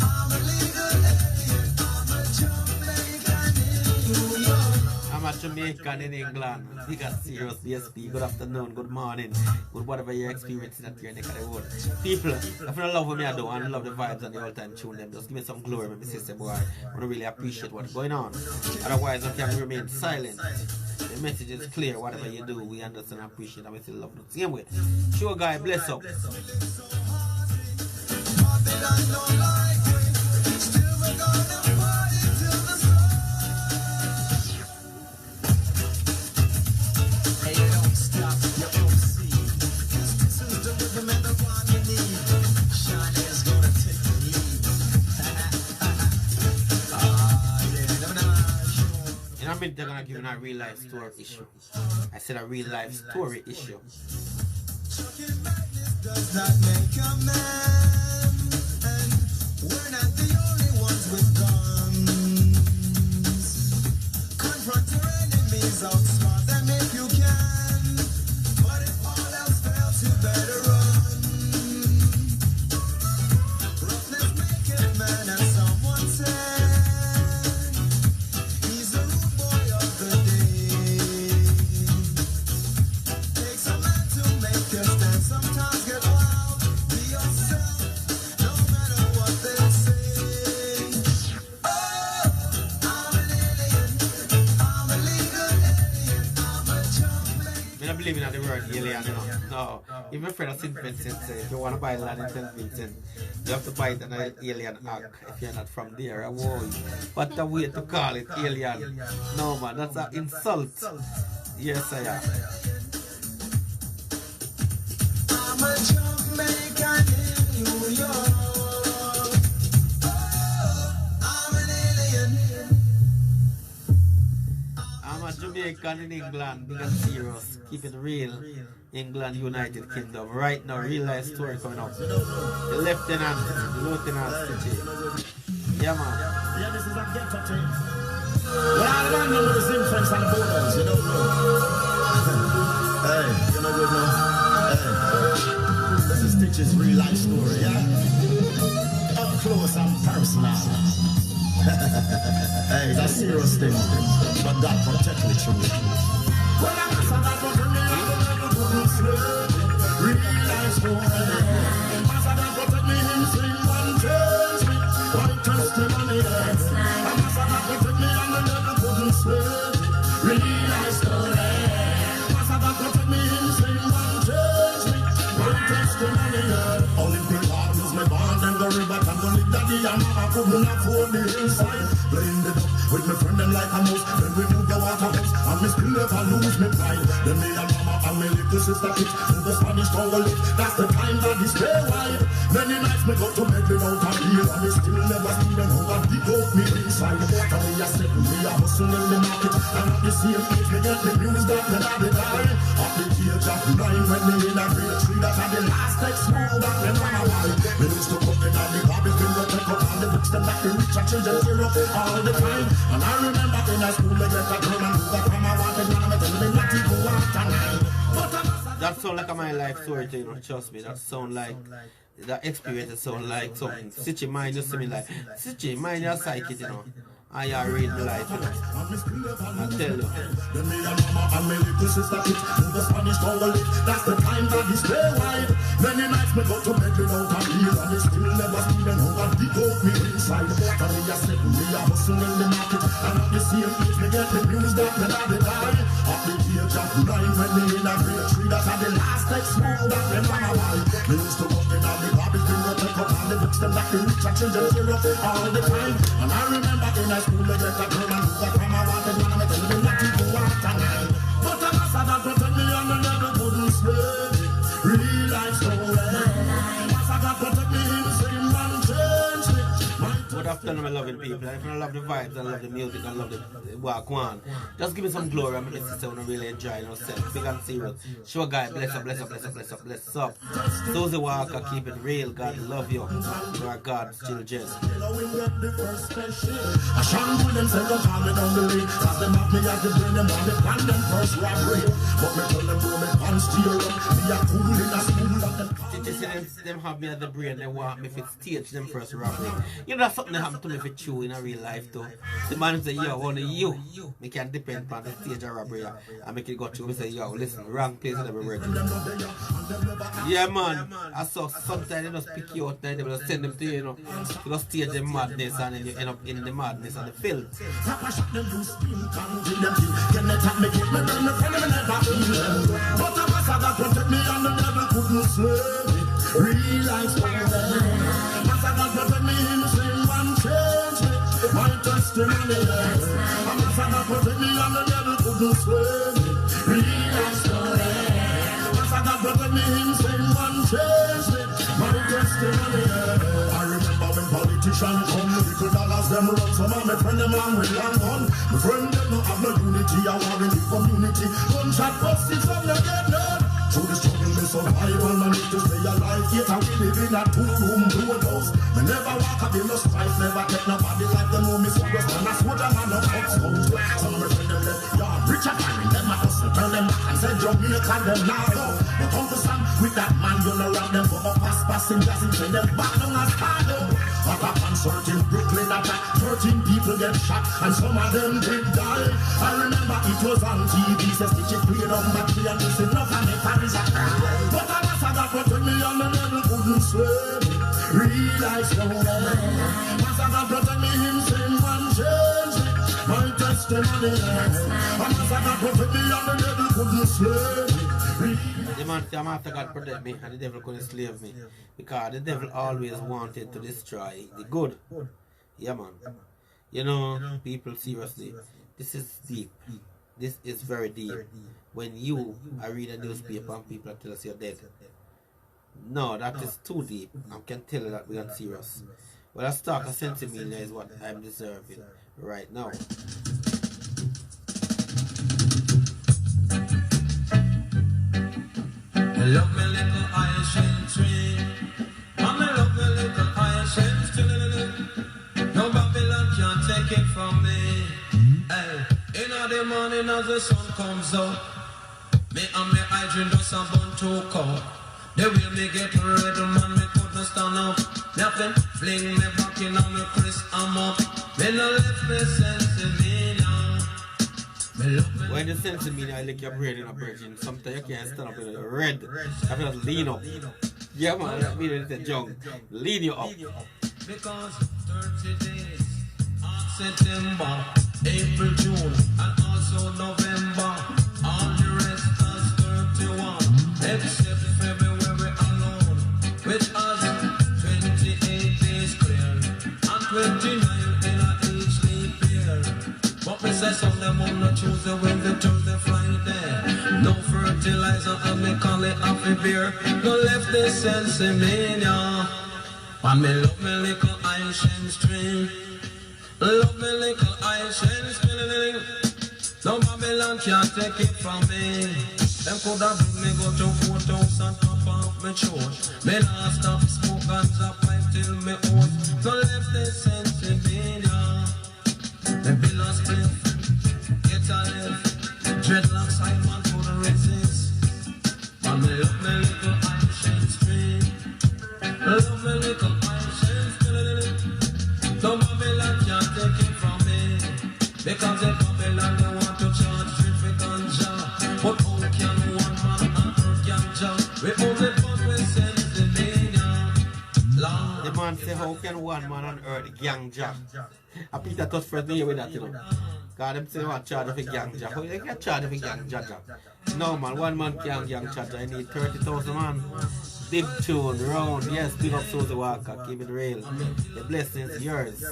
I'm a legal alien. I'm a Jamaican in New York. I'm a Jamaican in England. You got serious BSP. Good afternoon, good morning, good whatever you're experiencing at your neck of the road. People, if you don't love what I do and love the vibes and the all time tune them, just give me some glory, my sister boy. I want to really appreciate what's going on. Otherwise, I can remain silent. The message is clear. Whatever you do, we understand and appreciate, and we still love the same way. Show guy, bless up. Babylon don't like it. Still we're gonna party till the sun. Hey, you don't stop, you don't see. This is the rhythm and the one you need. Shawnee's gonna take the lead. Yeah, never know. In a minute, they're gonna give you a real life story issue. I said a real life story issue. Chucking madness does not make a man. And we're not the only ones with guns. Confront your enemies, outsmart them if you can. But if all else fails, you better run. Roughness maketh man, as someone said. He's the rude boy of the day. Takes a man to make a stand. Sometimes get wild. Be yourself, no matter what they say. Oh, I'm an alien. I'm a legal alien. I'm a Jamaican. I don't believe in the word alien, you know. No. Even my friend St. Vincent said, if you want to buy land in St. Vincent, you have to buy it an alien act if you're not from there. Whoa. What a way to call it alien. No man, that's an insult. Yes, I am. I'm a Jamaican in New York. I'm an alien. I'm a Jamaican in England, big and serious. Keep it real. England, United Kingdom. Right now, real life story coming up. The Lieutenant Stitchy. Yeah, man. Yeah, this is a ghetto thing. Well, I don't know the influence and borders, you don't know. Hey, you know good now? Hey, this is Stitch's real life story, yeah? Up close and personal. Hey, it's a serious thing, but God protect me through it. Well, I'm a son of a real life story. My son protect me, him sing one church me. One testimony, I'm a son protect me and the devil couldn't swear. Real life story. My son protect me, him sing one church me. One testimony, only big heart was my bond and the river can go live daddy and I couldn't afford the hillside. Playing the dog with my friend them like a mouse. Then we move the water house and me still never lose me pride. Then me and mama and me little sister kick to the Spanish Congo lick. That's the time that this stay wide. Many nights me go to bed without a meal and me still never see them who have dig out me inside. And me a step, me a hustle in the market. And at the same age me get the news that me daddy die. At the age of 9 when me in a grade 3, that had the last text small that me man a while. Me used to come in and the garbage bin go take out all the books them that me read. reach a children tear up all the time. And I remember in high school, they get a girl and who got from I wanted, now me tell me not to go after 9. That sound like my life story to you, know, trust me. That sound like, that experience sound like something. Sit your mind, you see me like, sit your mind, your psychic, you know. I read the life, you know. I tell you. Then me and mama and me little sister it to the Spanish Congo lick. That's the time that he stay wide. Many nights me go to bed without a meal and he still never see them hunger dig out me inside. And me a step, me a hustle in the market. And at the same age me get the news that me not die. At the age of 9 when me in a great tree, that had the last next smoke that me mama buy. Me used to walk in on the garbage bin, go take up all the books them that the rich and children tear up all the time. And I remember in high school, they get a girl and who got from I wanted, now me tell me not to go after 9. But a master that protect me and the devil couldn't sway me. Real life story. Master that protect me, him same man change me. Good afternoon, my loving people. And if you love the vibes, I love the music, I love the walk on, just give me some glory and make it sound really enjoy yourself. Big and serious. Sure guy, bless up, bless up, bless up, bless up, bless up. Susie Walker, keep it real. God love you. You are God's children. I shan't with them, say don't call me down the lane. Cause them have me as the brain, them want me plan them first robbery. But me tell them go me pants tear up. Me a cool in a school of them. Them have me at the brain, they want me to stage them first robbery. You know that's something that happened to me for true in a real life too. The man say, yo, only you. Me can depend on the stage of robbery and make it go through. Me say, yo, listen, wrong place in every word. Yeah man, I saw sometimes they just pick you out and they will send them to you, you know, to just stage the madness and then you end up in the madness and the filth. Protect me and the devil couldn't slay me. Real life story. Master God protect me, him same one change me. My testimony. Master God protect me and the devil couldn't slay me. Real life story. Master God protect me, him same one change me. My testimony. I remember when politicians come, little dollars them run. Some of my friend them long with long gun. My friend them no have no unity. I war in the community. Gunshot buses from the get done. Through the struggle, me survival, man, need to stay alive. Yet I will live in a two-room house. Me never walk up in no strife, never take nobody like them know me so just and I swore them on no cups out. Some of my friends them left yard, rich and fine, them a hustle, turn them back and say Jamaica, them now go. But Uncle Sam, with that man, you know around them, go up past passengers and say them back down as hard out. At a concert in Brooklyn, attack, 13 people get shot, and some of them did die. I remember it was on TV, says Stitch it played on back here, and this is enough and it but I must have protect me and the devil couldn't sway me. Real life story. Must have protect me, him same one change me. My testimony. I must have protect me and the devil couldn't slay me. The man say, after God protect me and the devil couldn't slave me. Because the devil always wanted to destroy the good. Yeah man. You know, people seriously, this is deep. This is very deep. When you are reading a newspaper and people tell us you're dead. No, that is too deep. I can tell you that we are serious. Well, a stock of sentiment is what I'm deserving right now. Love me little hyacinth tree. Mommy love me little hyacinth tree. No Babylon can't take it from me. Hey, in the morning as the sun comes up, me and me hydrant just a bun to cup. The way me get red, man, me couldn't stand up. Nothing fling me back in on me Chris, I'm up. Me no left me sense in me now. Me love me. When you sense in me, I lick your brain in a virgin. Sometimes you can't stand up in the red. I feel just lean up. Yeah man, that means it's a junk. Lean you up. Because 30 days on September, April, June, and also November. All the rest is 31, except February alone, which has 28 days clear, and 29 in each leap year. But me say some them on the Tuesday, Wednesday, Thursday, Friday. No fertilizer and me call it happy beer. No left the sense in me now. And me love me little Irish string. Love me little Irish string. No Babylon can't take it from me. Them coulda bring me go to 4,000 top off me throat. Me not stop smoke ganja pipe till me own. So left the Pennsylvania. The pillows cliff, get a lift. Dreadlocks, I want for the resist. And me love me little ancient stream. Love me little ancient stream. No Babylon can't take it from me. Because if Babylon they want to charge street for ganja. But how can one man and earth ganja? We only fuck with Pennsylvania. The man say, how can one man on earth ganja? I Peter touch first me with that, you know. God, them say what charge of a ganja. How you can charge of a ganja? No man, one man can't ganja. I need 30,000 man. Big tune, round, yes, big up Susie Walker, keep it real. The blessing is yours.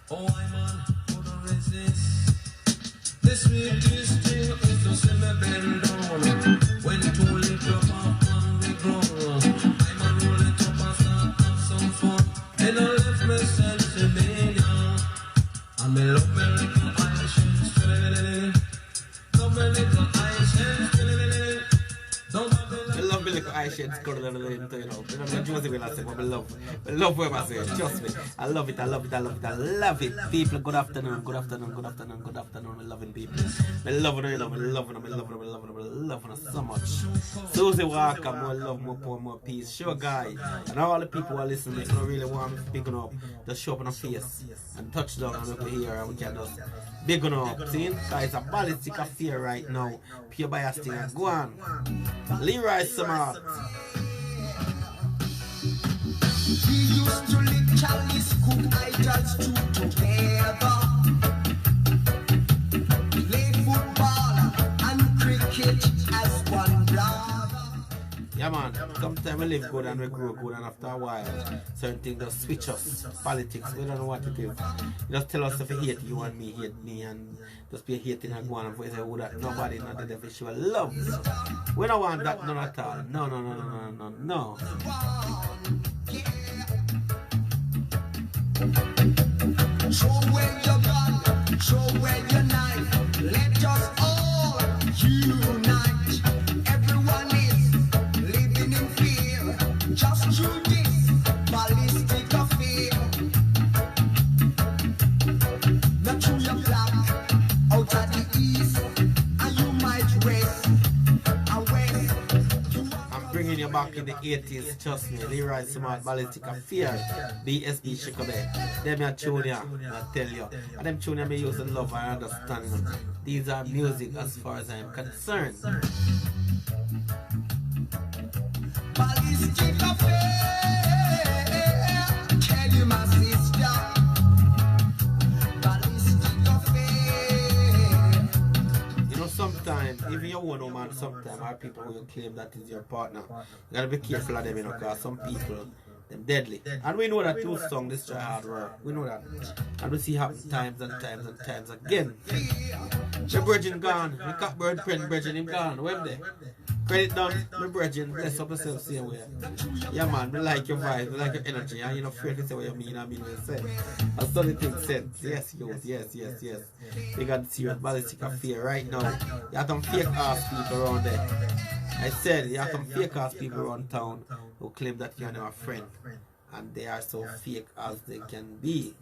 Oh, I'm on for the resist. This sweetest thing is to see me bend down. When two little up on the ground, I'm a roll it up and start have some fun. And I left me Pennsylvania. And me love me little Irish straight. Love me little Irish straight. I love me little Irish score, you know. You know, Josie will say, but I love what I say, trust me. I love it, I love it, I love it, I love it. People, good afternoon, good afternoon, good afternoon, good afternoon. I loving people. I love them, I love them, I love them, I love them, I love them, I love them so much. Susie Walker, more love, more power, more peace. Sure guy. And all the people who are listening, if you don't really want me to pick up, just show up on a face and touch down and over here and we can just big on up. See? Guys, a ballistic affair right now. Pure bias thing. Go on. Leroy Smart. We used to live Charlie's cook idols two together. Play football and cricket as one brother. Yeah man, sometimes we live good and we grow good and after a while certain things just switch us. Politics, we don't know what it is. You just tell us if you hate you and me hate me and just be hating and go on and we say who that nobody not the devil show love. We don't want that none at all. No. Show where your gun, show where your knife. Let us all unite. Everyone is living in fear. Just through this ballistic affair. Not through your black, out of the east, and you might rest away. I'm bringing you back in the 80s, trust me. Leroy Smart, Ballistic Affair, BSB Chicobe. Them are tune ya, I tell you. And them tune ya me use in love and understand. These are music as far as I am concerned. Ballistic affair. Tell you my sister. Ballistic affair. You know, sometimes, even your one woman, sometimes our people will claim that is your partner. You gotta be careful of them, you know, because some people, them deadly. And we know that two songs destroy hard work. We know that. And we see happen times and times and times again. The virgin gone. The cockbird friend virgin him gone. Where they? Credit down, my virgin, bless up yourself same way. Yeah man, we like your vibe, we like your energy, and you're not afraid to say what you mean, I mean what you say. I saw the thing said, yes. You got serious ballistic affair right now. You have some fake ass people around there. I said, you have some fake ass people around town who claim that you're their friend. And they are so fake as they can be.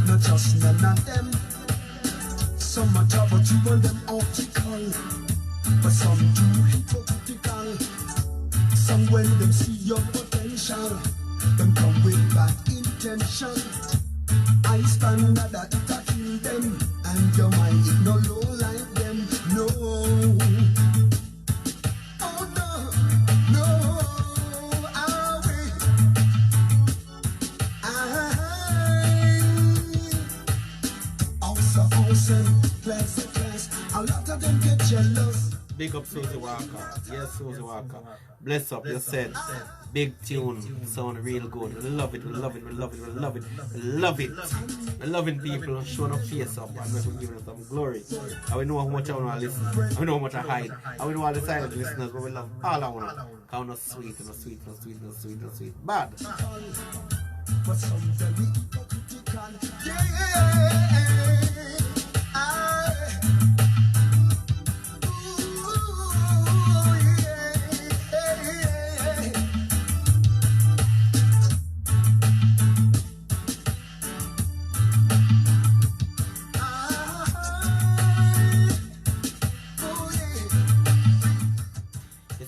not just none of them. Some are tough, but you want them optical. But some too hypocritical. Some when them see your potential, them come with bad intention. I stand that it a kill them, and your mind is no low like them. No. Oh no, no. Class. A lot of them get jealous. Big up Susie Walker. Yes, Susie Walker. Bless up, you said. Big tune. Sound real good. We love it, we love it, we love it, we love it. We love it. We're loving people showing up face up and we're giving them some glory. And we know how much I want to listen. And we know how much I hide. And we know all the silent listeners, but we love all I want. Because we're sweet, and sweet, and sweet, and sweet, and sweet. Bad. But some very hypocritical. Yeah.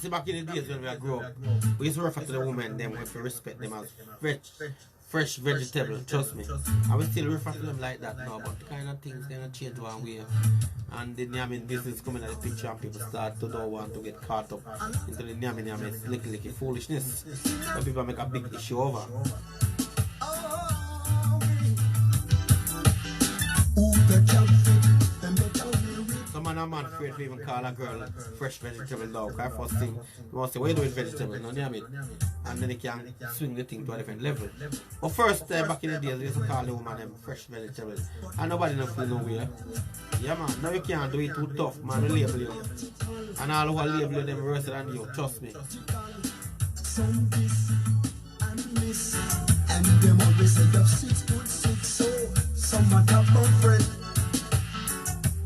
Back in the days when we grew up, we used to refer to the women, them we have to respect them as fresh vegetable, trust me. I will still refer to them like that now, but the kind of things gonna change one way. And the Nyamin business coming at the picture and people start to don't want to get caught up into the Nyamin licky foolishness. So people make a big issue over. Man and man afraid to even call a girl fresh vegetable now. Because first thing, you must say, what you do with vegetables? You know what I mean? And then you can swing the thing to a different level. But first, back in the days, they used to call the woman them fresh vegetables. And nobody don't feel no way. Yeah, man. Now you can't do it too tough, man. We label you. And all who are label them worse than you. Trust me. Some this and miss. And them always say you're 6'6", so some are top of friend.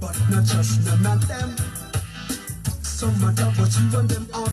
But not just none of them. Some matter, but you want them all.